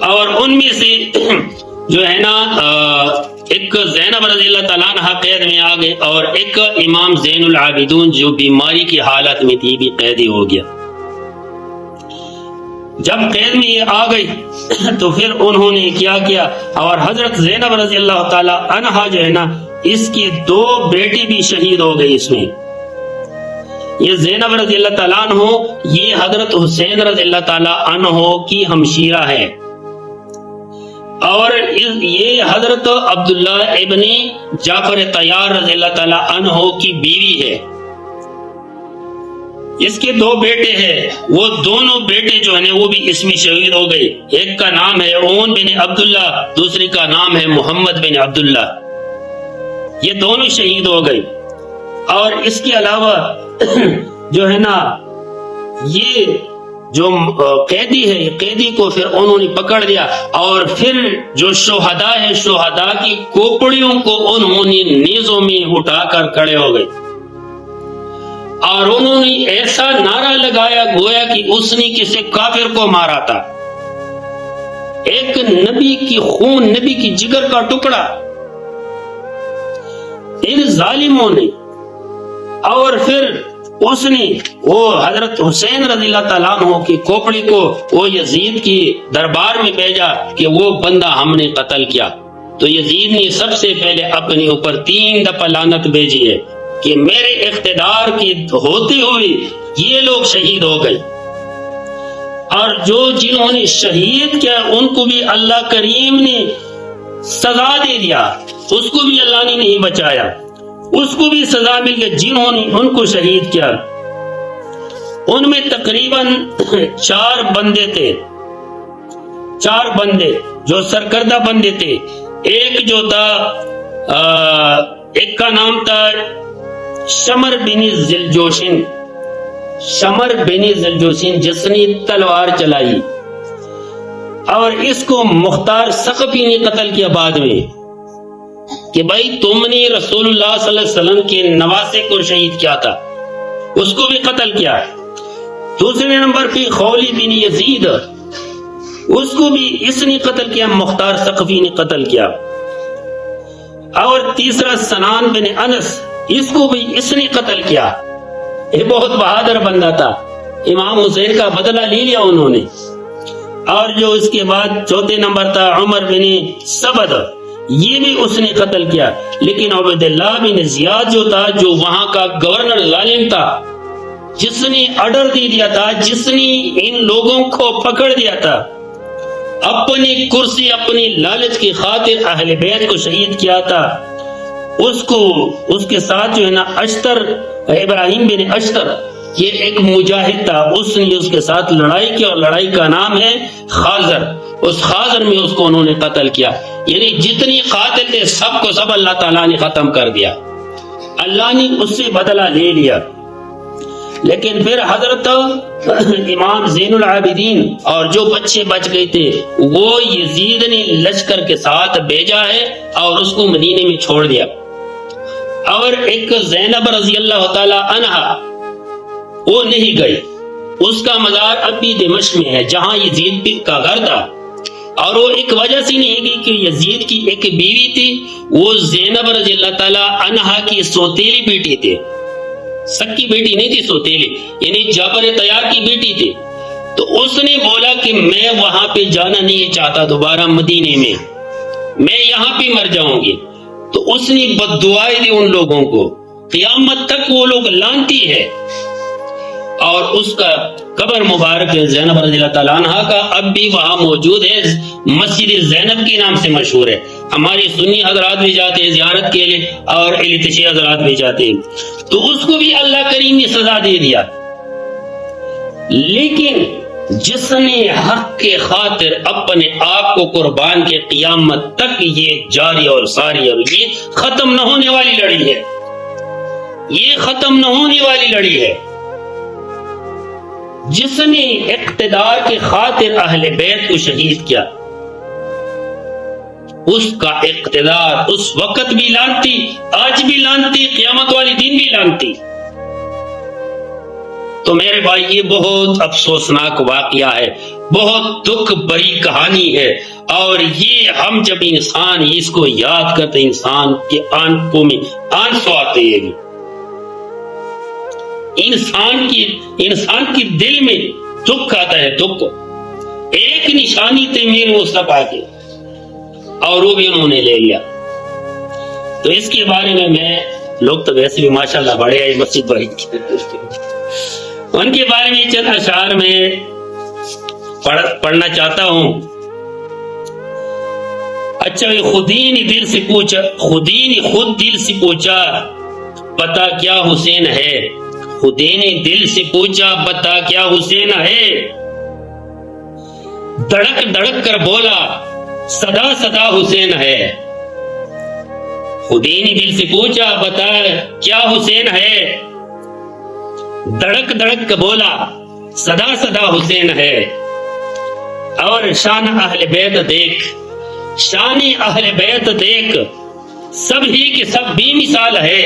اور ان میں سے جو ہے نا ایک زینب رضی اللہ تعالیٰ عنہ قید میں آ گئے، اور ایک امام زین العابدین جو بیماری کی حالت میں تھی بھی قیدی ہو گیا۔ جب قید میں یہ آ گئی تو پھر انہوں نے کیا کیا، اور حضرت زینب رضی اللہ تعالیٰ عنہ جو ہے نا، اس کی 2 بیٹی بھی شہید ہو گئی اس میں۔ یہ زینب رضی اللہ تعالیٰ عنہ یہ حضرت حسین رضی اللہ تعالیٰ عنہ کی ہمشیرہ ہے، اور یہ حضرت عبداللہ ابن جعفر طیار رضی اللہ تعالیٰ عنہ کی بیوی ہے۔ اس کے 2 بیٹے ہیں، وہ دونوں بیٹے جو ہیں وہ بھی اس میں شہید ہو گئے۔ ایک کا نام ہے اون بن عبداللہ، دوسری کا نام ہے محمد بن عبداللہ، یہ دونوں شہید ہو گئے۔ اور اس کے علاوہ جو ہے نا یہ جو قیدی ہے، یہ قیدی کو پھر انہوں نے پکڑ لیا، اور پھر جو شہداء ہے، شہداء کی کوپڑیوں کو انہوں نے نیزوں میں اٹھا کر کھڑے ہو گئے، اور انہوں نے ایسا نعرہ لگایا گویا کہ اس نے کسی کافر کو مارا تھا، ایک نبی کی خون، نبی کی جگر کا ٹکڑا ان ظالموں نے۔ اور پھر اس نے وہ حضرت حسین رضی اللہ تعالیٰ عنہ کی کھوپڑی کو وہ یزید کی دربار میں بھیجا کہ وہ بندہ ہم نے قتل کیا۔ تو یزید نے سب سے پہلے اپنے اوپر 3 دفعہ لعنت بھیجی ہے کہ میرے اقتدار کی ہوتے ہوئے یہ لوگ شہید ہو گئے، اور جنہوں نے شہید کیا ان کو بھی اللہ کریم نے سزا دے دیا، اس کو بھی اللہ نے نہیں بچایا، اس کو بھی سزا مل گئی جنہوں نے ان کو شہید کیا۔ ان میں تقریباً 4 بندے تھے، 4 بندے جو سرکردہ بندے تھے۔ ایک جو تھا ایک کا نام تھا شمر بن ذلجوشن، شمر بن ذلجوشن، جس نے تلوار چلائی، اور اس کو مختار ثقفی نے قتل کیا بعد میں کہ بھائی تم نے رسول اللہ صلی اللہ علیہ وسلم کے نواسے کو شہید کیا تھا، اس کو بھی قتل کیا۔ دوسرے نمبر پہ خولی بن یزید، اس کو بھی اس نے قتل کیا، مختار ثقفی نے قتل کیا۔ اور تیسرا سنان بن انس، اس کو بھی اس نے قتل کیا۔ یہ بہت بہادر بندہ تھا، امام حسین کا بدلہ لے لیا انہوں نے۔ اور جو اس کے بعد 4 نمبر تھا عمر بن سبد، یہ بھی اس نے قتل کیا۔ لیکن عبید اللہ بن زیاد جو تھا، جو وہاں کا گورنر ظالم تھا، جس نے آرڈر دے دیا تھا، جس نے ان لوگوں کو پکڑ دیا تھا، اپنی کرسی، اپنی لالچ کی خاطر اہل بیت کو شہید کیا تھا، اس کے ساتھ جو ہے نا اشتر، ابراہیم بن اشتر، یہ ایک مجاہد تھا، اس نے اس کے ساتھ لڑائی کی، اور لڑائی کا نام ہے خازر۔ اس خازر میں اس کو انہوں نے قتل کیا۔ یعنی جتنی قاتل تھے سب کو سب اللہ تعالیٰ نے ختم کر دیا، اللہ نے اس سے بدلہ لے لیا۔ لیکن پھر حضرت امام زین العابدین اور جو بچے بچ گئے تھے وہ یزید نے لشکر کے ساتھ بھیجا ہے اور اس کو مدینے میں چھوڑ دیا. اور ایک زینب رضی اللہ تعالی عنہا وہ نہیں گئی، اس کا مزار اب بھی دمشق میں ہے جہاں یزید کا گھر تھا. اور وہ ایک وجہ سے نہیں گئی کہ یزید کی ایک بیوی تھی، وہ زینب رضی اللہ تعالی عنہا کی سوتیلی بیٹی تھی، سکی بیٹی نہیں تھی، سوتیلی یعنی جعفر طیار کی بیٹی تھی. تو اس نے بولا کہ میں وہاں پہ جانا نہیں چاہتا دوبارہ مدینے میں یہاں پہ مر جاؤں گی. تو اس نے بد دعائیں دی ان لوگوں کو، قیامت تک وہ لوگ لانتی ہے. اور اس کا قبر مبارک زینب رضی اللہ تعالیٰ عنہ کا اب بھی وہاں موجود ہے، مسجد زینب کے نام سے مشہور ہے. ہماری سنی حضرات بھی جاتے ہیں زیارت کے لیے اور اہل حضرات بھی جاتے ہیں. تو اس کو بھی اللہ کریم نے سزا دے دیا. لیکن جس نے حق کے خاطر اپنے آپ کو قربان کے قیامت تک یہ جاری اور ساری، اور یہ ختم نہ ہونے والی لڑائی ہے، یہ ختم نہ ہونے والی لڑائی ہے. جس نے اقتدار کے خاطر اہل بیت کو شہید کیا، اس کا اقتدار اس وقت بھی لانتی، آج بھی لانتی، قیامت والی دن بھی لانتی. تو میرے بھائی یہ بہت افسوسناک واقعہ ہے، بہت دکھ بری کہانی ہے. اور یہ ہم جب انسان اس کو یاد کرتے انسان کے آنکھوں میں آنسو آتے ہیں، انسان کی دل میں دکھ آتا ہے. دکھ ایک نشانی تھی میر مصطفیٰ کی اور وہ بھی انہوں نے لے لیا. تو اس کے بارے میں لوگ تو ویسے بھی ماشاءاللہ بڑے ہیں مسجد بھائی، ان کے بارے میں چند اشعار میں پڑھنا چاہتا ہوں. اچھا، خودی نے دل سے پوچھا، خودی نے خود دل سے پوچھا پتا کیا حسین ہے. خودی نے دل سے پوچھا بتا کیا حسین ہے. دھڑک دھڑک کر بولا صدا صدا حسین ہے. خودی نے دل سے پوچھا بتا کیا حسین ہے. دھڑک دھڑک کر بولا صدا صدا حسین ہے. اور شان اہل بیت دیکھ، شان اہل بیت دیکھ، سب ہی کے سب بھی مثال ہے.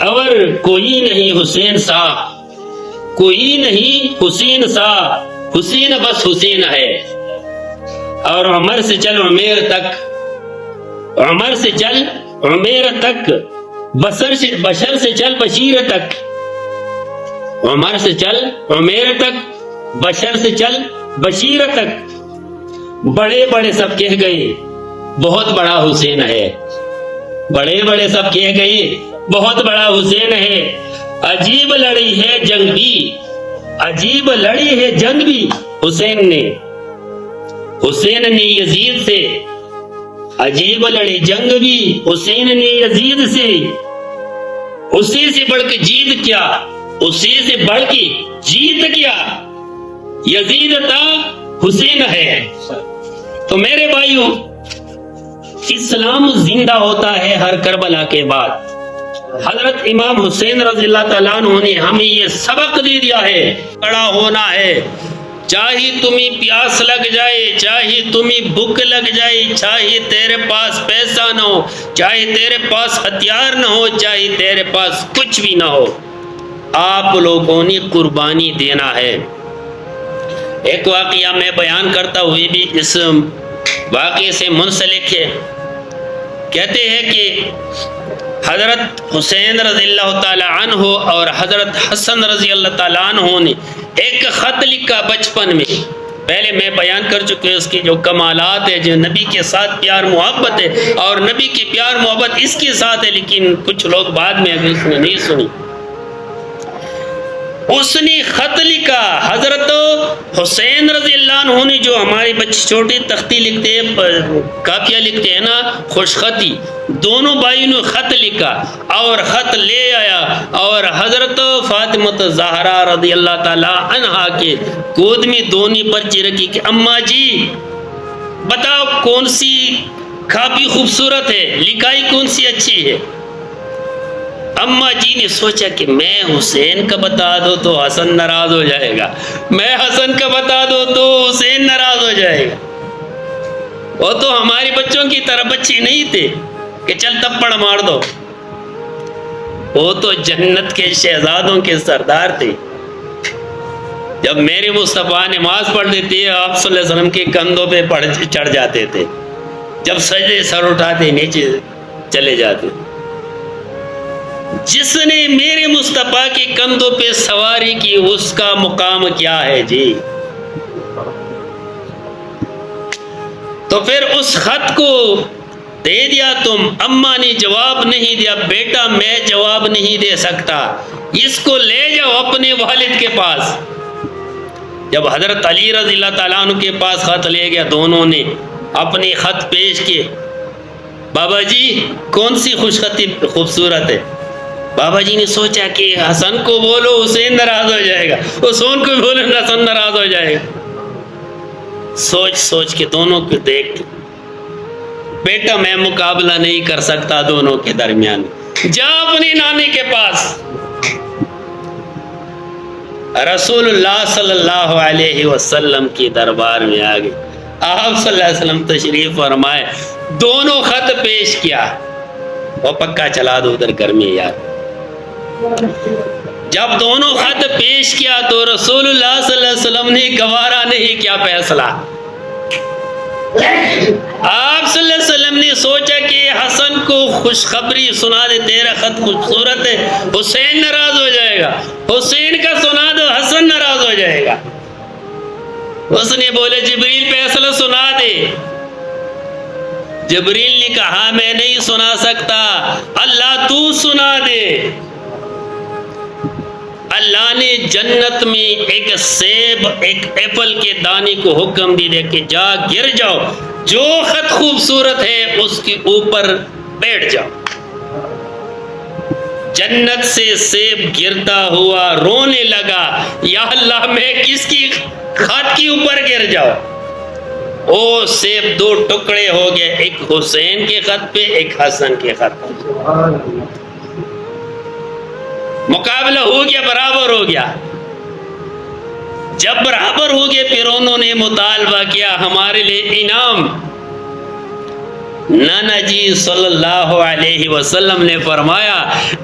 اور کوئی نہیں حسین سا، کوئی نہیں حسین سا، حسین بس حسین ہے. اور عمر سے چل عمیر تک، عمر سے چل عمیر تک، بشر سے چل بشیر تک. عمر سے چل عمیر تک، بشر سے چل بشیر تک. بڑے بڑے سب کہہ گئے بہت بڑا حسین ہے، بڑے بڑے سب کہہ گئے بہت بڑا حسین ہے. عجیب لڑی ہے جنگ بھی، عجیب لڑی ہے جنگ بھی حسین نے یزید سے. عجیب لڑی جنگ بھی حسین نے یزید سے. اسی سے بڑھ کے جیت کیا، اسی سے بڑھ کے جیت کیا. یزید تھا حسین ہے. تو میرے بھائیوں، اسلام زندہ ہوتا ہے ہر کربلا کے بعد. حضرت امام حسین رضی اللہ تعالیٰ عنہ نے ہمیں یہ سبق دے دیا ہے، کھڑا ہونا ہے. چاہے تمہیں پیاس لگ جائے، چاہے تمہیں بھوک لگ جائے، چاہے تیرے پاس پیسہ نہ ہو، چاہے تیرے پاس ہتھیار نہ ہو، چاہے تیرے پاس کچھ بھی نہ ہو، آپ لوگوں نے قربانی دینا ہے. ایک واقعہ میں بیان کرتا ہوئے بھی اس واقعے سے منسلک ہے. کہتے ہیں کہ حضرت حسین رضی اللہ تعالی عنہ اور حضرت حسن رضی اللہ تعالی عنہ نے ایک خط لکھا بچپن میں. پہلے میں بیان کر چکے اس کی جو کمالات ہے، جو نبی کے ساتھ پیار محبت ہے، اور نبی کی پیار محبت اس کے ساتھ ہے. لیکن کچھ لوگ بعد میں ابھی اس نے نہیں سنی. اس نے خط لکھا. حضرت حسین رضی اللہ عنہ نے جو ہمارے بچے چھوٹی تختی لکھتے ہیں، کاپیاں لکھتے ہیں نا، خوش خطی، دونوں بھائیوں نے خط لکھا اور خط لے آیا اور حضرت فاطمہ زہرا رضی اللہ تعالی عنہا کے گود میں دونوں پرچی رکھی کہ اماں جی بتاؤ کون سی کاپی خوبصورت ہے، لکھائی کون سی اچھی ہے. اما جی نے سوچا کہ میں حسین کا بتا دو تو حسن ناراض ہو جائے گا، میں حسن کا بتا دو تو حسین ناراض ہو جائے گا۔ وہ تو ہماری بچوں کی طرح بچے نہیں تھے کہ چل تپڑ مار دو، وہ تو جنت کے شہزادوں کے سردار تھے۔ جب میرے مصطفیٰ نماز پڑھتے تھے آپ صلی اللہ علیہ وسلم کے کندھوں پہ چڑھ جاتے تھے، جب سجدے سر اٹھاتے نیچے چلے جاتے۔ جس نے میرے مصطفیٰ کے کندھوں پہ سواری کی اس کا مقام کیا ہے جی؟ تو پھر اس خط کو دے دیا تم، اماں نے جواب نہیں دیا، بیٹا میں جواب نہیں دے سکتا، اس کو لے جاؤ اپنے والد کے پاس۔ جب حضرت علی رضی اللہ تعالیٰ عنہ کے پاس خط لے گیا، دونوں نے اپنے خط پیش کیے، بابا جی کون سی خوش خطی خوبصورت ہے۔ بابا جی نے سوچا کہ حسن کو بولو حسین ناراض ہو جائے گا، حسین کو بولو حسن ناراض ہو جائے گا۔ سوچ سوچ کے دونوں کو دیکھ، بیٹا میں مقابلہ نہیں کر سکتا دونوں کے درمیان، جا اپنی نانی کے پاس۔ رسول اللہ صلی اللہ علیہ وسلم کی دربار میں آ گئے، آپ صلی اللہ علیہ وسلم تشریف فرمائے، دونوں خط پیش کیا، وہ پکا چلا دو ادھر گھر میں یار۔ جب دونوں خط پیش کیا تو رسول اللہ صلی اللہ علیہ وسلم نے گوارا نہیں کیا فیصلہ۔ آپ صلی اللہ علیہ وسلم نے سوچا کہ حسن کو خوشخبری سنا دے، تیرا خط خوبصورت ہے، حسین ناراض ہو جائے گا، حسین کا سنا دو حسن ناراض ہو جائے گا۔ اس نے بولے جبریل فیصلہ سنا دے۔ جبریل نے کہا میں نہیں سنا سکتا، اللہ تو سنا دے۔ اللہ نے جنت میں ایک سیب ایک ایپل کے دانے کو حکم دے کہ جا گر جاؤ، جو خط خوبصورت ہے اس کے اوپر بیٹھ جاؤ۔ جنت سے سیب گرتا ہوا رونے لگا، یا اللہ میں کس کی خط کے اوپر گر جاؤ۔ وہ سیب دو ٹکڑے ہو گئے، ایک حسین کے خط پہ ایک حسن کے خط پہ۔ مقابلہ ہو گیا، برابر ہو گیا۔ جب برابر ہو گئے پھر انہوں نے مطالبہ کیا ہمارے لیے انعام۔ نانا جی صلی اللہ علیہ وسلم نے فرمایا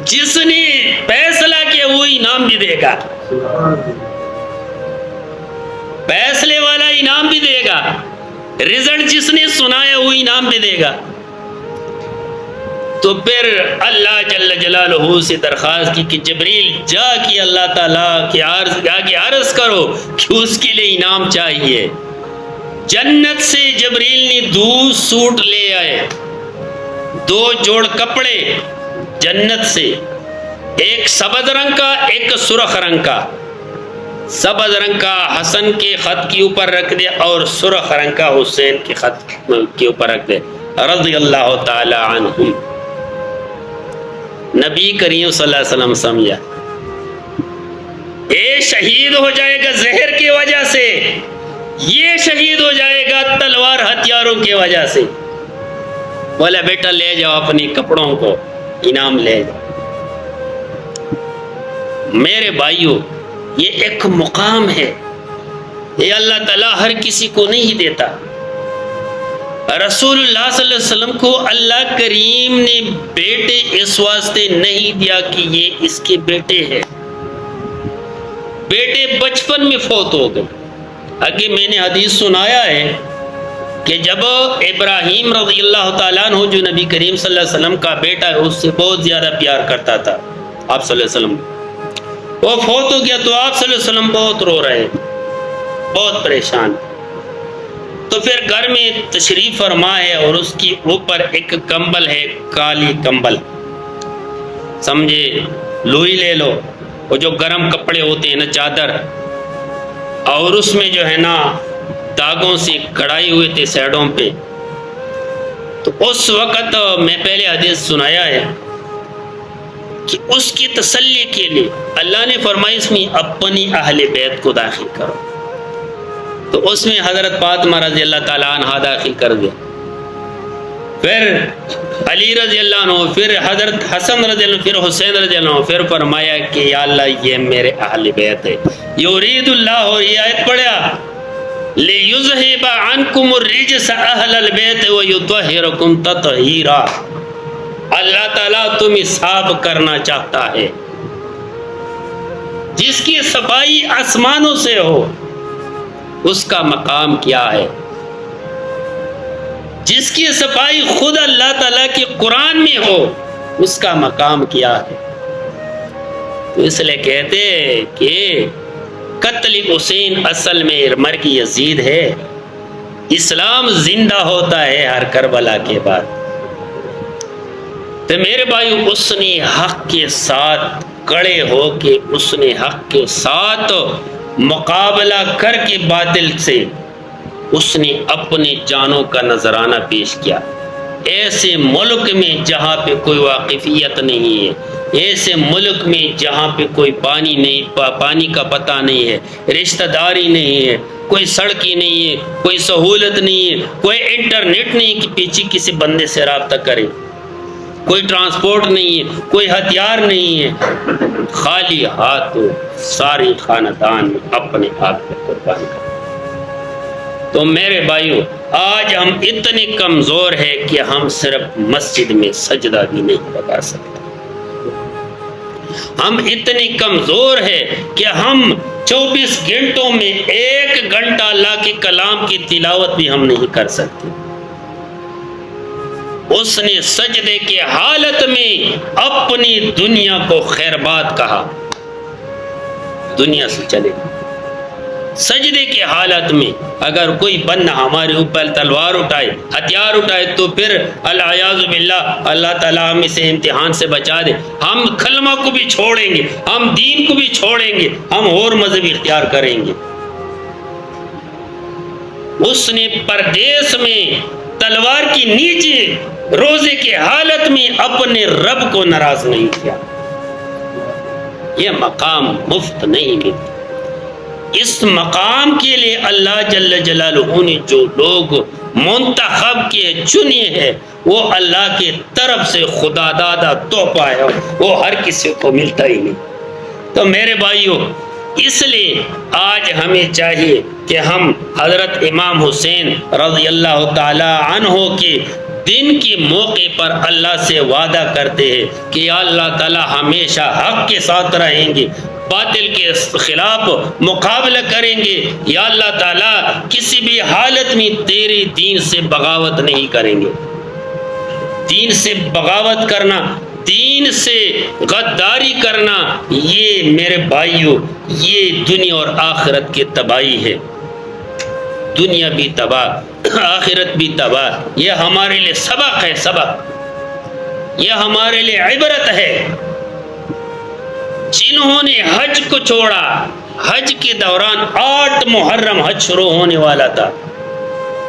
جس نے فیصلہ کیا وہ انعام بھی دے گا، فیصلے والا انعام بھی دے گا، رزلٹ جس نے سنایا وہ انعام بھی دے گا۔ تو پھر اللہ جل جلالہ سے درخواست کی کہ جبریل جا کے اللہ تعالیٰ کے عرض کرو کہ اس کے لیے انعام چاہیے۔ جنت سے جبریل نے 2 سوٹ لے آئے، 2 جوڑ کپڑے جنت سے، ایک سبز رنگ کا ایک سرخ رنگ کا۔ سبز رنگ کا حسن کے خط کے اوپر رکھ دے اور سرخ رنگ کا حسین کے خط کے اوپر رکھ دے رضی اللہ تعالی عنہم۔ نبی کریم صلی اللہ علیہ وسلم سمجھا یہ شہید ہو جائے گا زہر کی وجہ سے، یہ شہید ہو جائے گا تلوار ہتھیاروں کی وجہ سے۔ بولا بیٹا لے جاؤ اپنی کپڑوں کو، انعام لے جاؤ۔ میرے بھائیوں یہ ایک مقام ہے، یہ اللہ تعالیٰ ہر کسی کو نہیں دیتا۔ رسول اللہ صلی اللہ علیہ وسلم کو اللہ کریم نے بیٹے اس واسطے نہیں دیا کہ یہ اس کے بیٹے ہیں، بیٹے بچپن میں فوت ہو گئے۔ آگے میں نے حدیث سنایا ہے کہ جب ابراہیم رضی اللہ تعالیٰ عنہ جو نبی کریم صلی اللہ علیہ وسلم کا بیٹا ہے اس سے بہت زیادہ پیار کرتا تھا آپ صلی اللہ علیہ وسلم، وہ فوت ہو گیا تو آپ صلی اللہ علیہ وسلم بہت رو رہے، بہت پریشان۔ تو پھر گھر میں تشریف فرما ہے اور اس کی اوپر ایک کمبل ہے، کالی کمبل، سمجھے لوئی لے لو، وہ جو گرم کپڑے ہوتے ہیں نا چادر، اور اس میں جو ہے نا داغوں سے کڑائی ہوئے تھے سائڈوں پہ۔ تو اس وقت میں پہلے حدیث سنایا ہے کہ اس کی تسلی کے لیے اللہ نے فرمایا اس میں اپنی اہل بیت کو داخل کرو، تو اس میں حضرت فاطمہ رضی اللہ تعالیٰ عنہا داخل کر دیا۔ پھر علی رضی اللہ عنہ، پھر حضرت حسن رضی اللہ عنہ، پھر حسین رضی اللہ عنہ، پھر فرمایا کہ یا اللہ یہ میرے اہل بیت ہے۔ یرید اللہ، اور یہ آیت پڑھا لِيُذْهِبَ عَنْكُمُ الرِّجْسَ أَهْلَ الْبَيْتِ وَيُطَهِّرَكُمْ تَطْهِيرًا۔ اللہ تعالیٰ تمہیں صاف کرنا چاہتا ہے۔ جس کی صفائی آسمانوں سے ہو اس کا مقام کیا ہے؟ جس کی صفائی خود اللہ تعالیٰ کے قرآن میں ہو اس کا مقام کیا ہے؟ تو اس لیے کہتے ہیں کہ قتل حسین اصل میں مرگ یزید ہے۔ اسلام زندہ ہوتا ہے ہر کربلا کے بعد۔ تو میرے بھائی، اس نے حق کے ساتھ کڑے ہو کے، اس نے حق کے ساتھ مقابلہ کر کے باطل سے اس نے اپنے جانوں کا نذرانہ پیش کیا۔ ایسے ملک میں جہاں پہ کوئی واقفیت نہیں ہے، ایسے ملک میں جہاں پہ کوئی پانی نہیں، پانی کا پتہ نہیں ہے، رشتہ داری نہیں ہے، کوئی سڑکی نہیں ہے، کوئی سہولت نہیں ہے، کوئی انٹرنیٹ نہیں کہ پیچھے کسی بندے سے رابطہ کرے، کوئی ٹرانسپورٹ نہیں ہے، کوئی ہتھیار نہیں ہے، خالی ہاتھ سارے خاندان میں اپنے آپ کو قربان کر۔ تو میرے بھائیو، آج ہم اتنے کمزور ہیں کہ ہم صرف مسجد میں سجدہ بھی نہیں لگا سکتے۔ ہم اتنے کمزور ہیں کہ ہم 24 گھنٹوں میں 1 گھنٹہ اللہ کے کلام کی تلاوت بھی ہم نہیں کر سکتے۔ اس نے سجدے کی حالت میں اپنی دنیا کو خیرباد کہا، دنیا سے چلے۔ سجدے کی حالت میں اگر کوئی بندہ ہمارے اوپر تلوار اٹھائے، ہتھیار اٹھائے، تو پھر العیاذ باللہ اللہ تعالیٰ ہم اسے امتحان سے بچا دے، ہم کلمہ کو بھی چھوڑیں گے، ہم دین کو بھی چھوڑیں گے، ہم اور مذہب اختیار کریں گے۔ اس نے پردیس میں تلوار کی نیچے روزے کی حالت میں اپنے رب کو ناراض نہیں کیا۔ یہ مقام مفت نہیں ملتا۔ اس مقام کے لیے اللہ جل جلالہ نے جو لوگ منتخب کیے، چنے ہیں، وہ اللہ کی طرف سے خدا دادا تحفہ ہے، وہ ہر کسی کو ملتا ہی نہیں۔ تو میرے بھائیوں، اس لیے آج ہمیں چاہیے کہ ہم حضرت امام حسین رضی اللہ تعالی عنہ کے دن کے موقع پر اللہ سے وعدہ کرتے ہیں کہ یا اللہ تعالی ہمیشہ حق کے ساتھ رہیں گے، باطل کے خلاف مقابلہ کریں گے، یا اللہ تعالیٰ کسی بھی حالت میں تیرے دین سے بغاوت نہیں کریں گے۔ دین سے بغاوت کرنا، دین سے غداری کرنا، یہ میرے بھائیوں، یہ دنیا اور آخرت کی تباہی ہے۔ دنیا بھی تباہ، آخرت بھی تباہ۔ یہ ہمارے لیے سبق ہے، سبق، یہ ہمارے لیے عبرت ہے۔ جنہوں نے حج کو چھوڑا، حج کے دوران 8 محرم حج شروع ہونے والا تھا،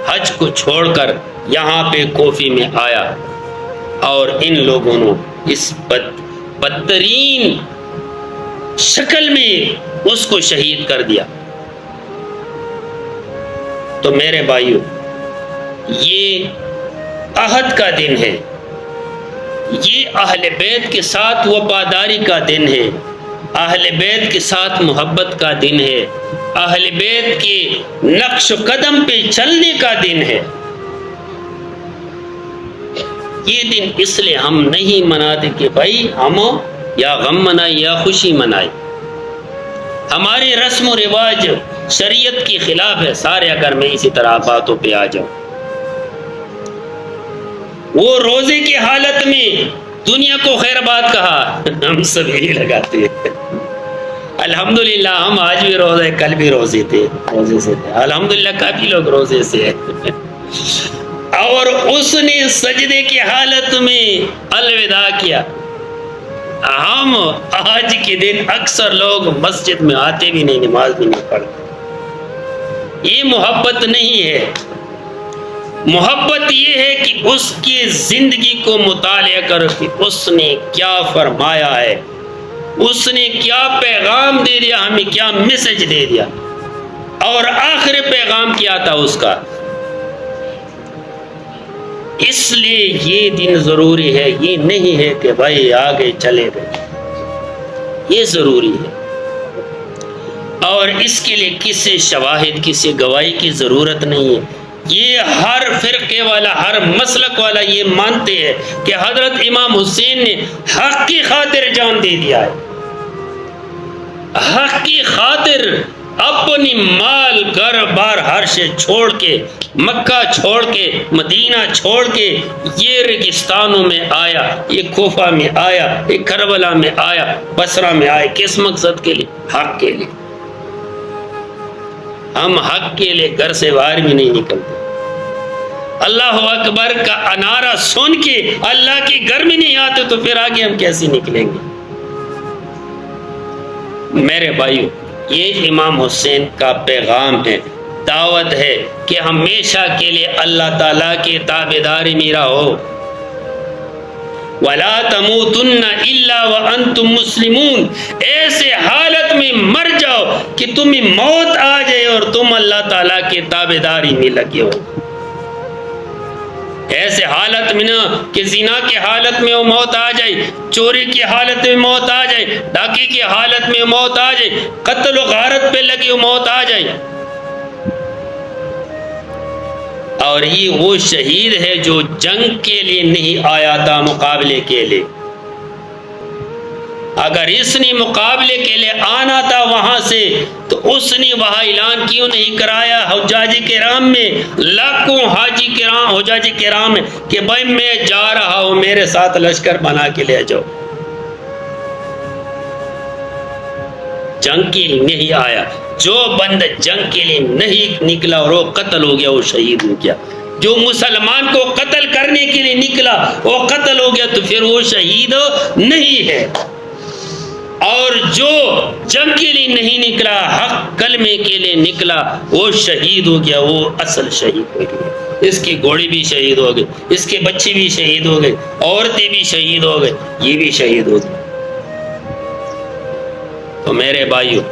حج کو چھوڑ کر یہاں پہ کوفی میں آیا اور ان لوگوں نے اس بدترین شکل میں اس کو شہید کر دیا۔ تو میرے بھائیو، یہ عہد کا دن ہے، یہ اہل بیت کے ساتھ وفاداری کا دن ہے، اہل بیت کے ساتھ محبت کا دن ہے، اہل بیت کے نقش قدم پہ چلنے کا دن ہے۔ یہ دن اس لیے ہم نہیں مناتے کہ بھائی ہم یا غم منائے یا خوشی منائے۔ ہمارے رسم و رواج شریعت کے خلاف ہے سارے، اگر میں اسی طرح باتوں پہ آ جاؤں۔ وہ روزے کی حالت میں دنیا کو خیر بات کہا، ہم سب یہی لگاتے ہیں۔ الحمدللہ ہم آج بھی روزے، کل بھی روزے تھے، روزے سے تھے، الحمدللہ کافی لوگ روزے سے ہیں۔ اور اس نے سجدے کی حالت میں الوداع کیا۔ ہم آج کے دن اکثر لوگ مسجد میں آتے بھی نہیں، نماز بھی نہیں پڑھتے۔ یہ محبت نہیں ہے۔ محبت یہ ہے کہ اس کی زندگی کو مطالعہ کرو کہ اس نے کیا فرمایا ہے، اس نے کیا پیغام دے دیا، ہمیں کیا میسج دے دیا، اور آخر پیغام کیا تھا اس کا۔ اس لیے یہ دن ضروری ہے، یہ نہیں ہے کہ بھائی آگے چلے گئے، یہ ضروری ہے۔ اور اس کے لیے کسی شواہد، کسی گواہی کی ضرورت نہیں ہے۔ یہ ہر فرقے والا، ہر مسلک والا یہ مانتے ہیں کہ حضرت امام حسین نے حق کی خاطر جان دے دیا ہے، حق کی خاطر اپنی مال گھر بار ہر شے چھوڑ کے، مکہ چھوڑ کے، مدینہ چھوڑ کے یہ ریگستانوں میں آیا، یہ کوفہ میں آیا، یہ کربلا میں آیا، بصرہ میں آیا۔ کس مقصد کے لیے؟ حق کے لیے۔ ہم حق کے لیے گھر سے باہر بھی نہیں نکلتے۔ اللہ اکبر کا نعرہ سن کے اللہ کے گھر میں نہیں آتے تو پھر آگے ہم کیسے نکلیں گے؟ میرے بھائیو، یہ امام حسین کا پیغام ہے، دعوت ہے کہ ہمیشہ کے لیے اللہ تعالیٰ کے تابعداری میں رہو۔ وَلَا تَمُوتُنَّ إِلَّا وَأَنْتُمْ مُسْلِمُونَ، ایسے حالت میں مر جاؤ کہ تمہیں موت آ جائے اور تم اللہ تعالیٰ کے تابعداری میں لگے ہو۔ ایسے حالت میں نہ کہ زنا کی حالت میں وہ موت آ جائے، چوری کی حالت میں موت آ جائے، ڈاکے کی حالت میں موت آ جائے، قتل و غارت پہ لگی وہ موت آ جائے۔ اور یہ وہ شہید ہے جو جنگ کے لیے نہیں آیا تھا، مقابلے کے لیے۔ اگر اس نے مقابلے کے لیے آنا تھا وہاں سے تو اس نے وہاں اعلان کیوں نہیں کرایا حجاج کرام میں، لاکھوں حاجی کرام، حجاج کرام میں، کہ بھائی میں جا رہا ہوں، میرے ساتھ لشکر بنا کے لے جاؤ۔ جنگ کے لیے نہیں آیا۔ جو بندہ جنگ کے لیے نہیں نکلا اور وہ قتل ہو گیا، وہ شہید ہو گیا۔ جو مسلمان کو قتل کرنے کے لیے نکلا وہ قتل ہو گیا، تو پھر وہ شہید نہیں ہے۔ اور جو جنگ کے لیے نہیں نکلا، حق کلمے کے لیے نکلا، وہ شہید ہو گیا، وہ اصل شہید ہو گیا۔ اس کی گھوڑی بھی شہید ہو گئی، اس کے بچے بھی شہید ہو گئے، عورتیں بھی شہید ہو گئے، یہ بھی شہید ہو گئے۔ تو میرے بھائیو،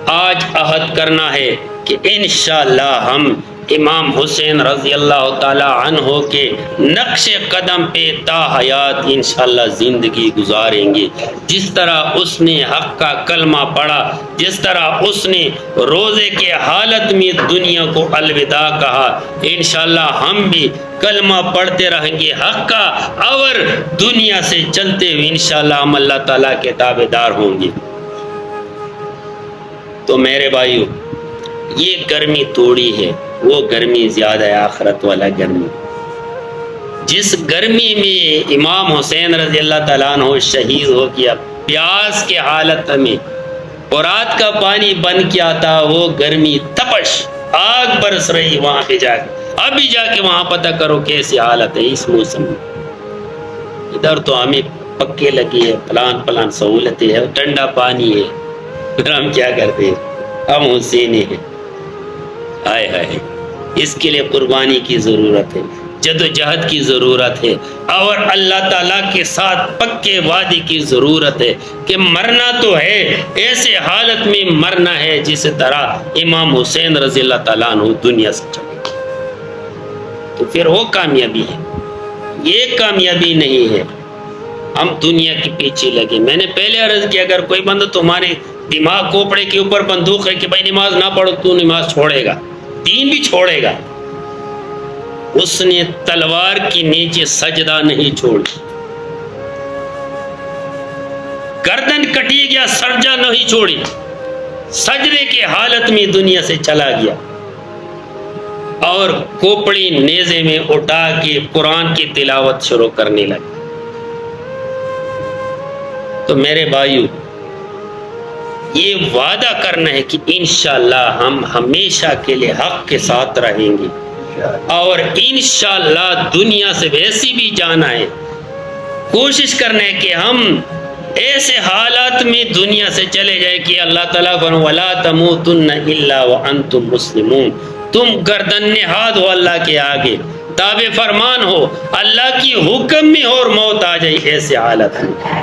آج عہد کرنا ہے کہ انشاءاللہ ہم امام حسین رضی اللہ تعالی عنہ کے نقش قدم پہ تا حیات انشاءاللہ زندگی گزاریں گے۔ جس طرح اس نے حق کا کلمہ پڑھا، جس طرح اس نے روزے کے حالت میں دنیا کو الوداع کہا، انشاءاللہ ہم بھی کلمہ پڑھتے رہیں گے حق کا، اور دنیا سے چلتے ہوئے انشاءاللہ ہم اللہ تعالیٰ کے تابعدار ہوں گے۔ تو میرے بھائیو، یہ گرمی توڑی ہے، وہ گرمی زیادہ ہے، آخرت والا گرمی۔ جس گرمی میں امام حسین رضی اللہ تعالیٰ عنہ شہید ہو گیا، پیاس کے حالت میں، فرات کا پانی بن کیا تھا، وہ گرمی تپش آگ برس رہی وہاں پہ جا کے۔ ابھی جا کے وہاں پتہ کرو کیسی حالت ہے اس موسم میں۔ ادھر تو ہمیں پکے لگی ہے، پلان سہولتیں ہے، ٹھنڈا پانی ہے، پھر ہم کیا کرتے ہیں؟ ہم حسینی ہیں۔ ہائے ہائے، اس کے لیے قربانی کی ضرورت ہے، جد و جہد کی ضرورت ہے، اور اللہ تعالیٰ کے ساتھ پکے وعدے کی ضرورت ہے کہ مرنا تو ہے، ایسے حالت میں مرنا ہے جس طرح امام حسین رضی اللہ تعالیٰ عنہ دنیا سے چلے گئے۔ تو پھر وہ کامیابی ہے، یہ کامیابی نہیں ہے ہم دنیا کے پیچھے لگے۔ میں نے پہلے عرض کیا، اگر کوئی بندہ تمہارے دماغ کوپڑے کے اوپر بندوق ہے کہ بھائی نماز نہ پڑھو، تو نماز چھوڑے گا، دین بھی چھوڑے گا۔ اس نے تلوار کی نیچے سجدہ نہیں چھوڑی، گردن کٹی گیا، سجدہ نہیں چھوڑی، سجدے کی حالت میں دنیا سے چلا گیا، اور کوپڑی نیزے میں اٹھا کے قرآن کی تلاوت شروع کرنے لگا۔ تو میرے بھائیو، یہ وعدہ کرنا ہے کہ انشاءاللہ ہم ہمیشہ کے لیے حق کے ساتھ رہیں گے، اور انشاءاللہ دنیا سے ویسی بھی جانا ہے۔ کوشش کرنا ہے کہ ہم ایسے حالات میں دنیا سے چلے جائے کہ اللہ تعالیٰ فرمائے وَلَا تَمُوتُنَّ إِلَّا وَأَنْتُمْ مُسْلِمُونَ، تم گردن نہاد ہو اللہ کے آگے، تابع فرمان ہو، اللہ کی حکم میں اور موت آ جائے ایسے حالت میں۔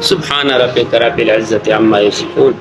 سبحان ربک رب العزت عما یصفون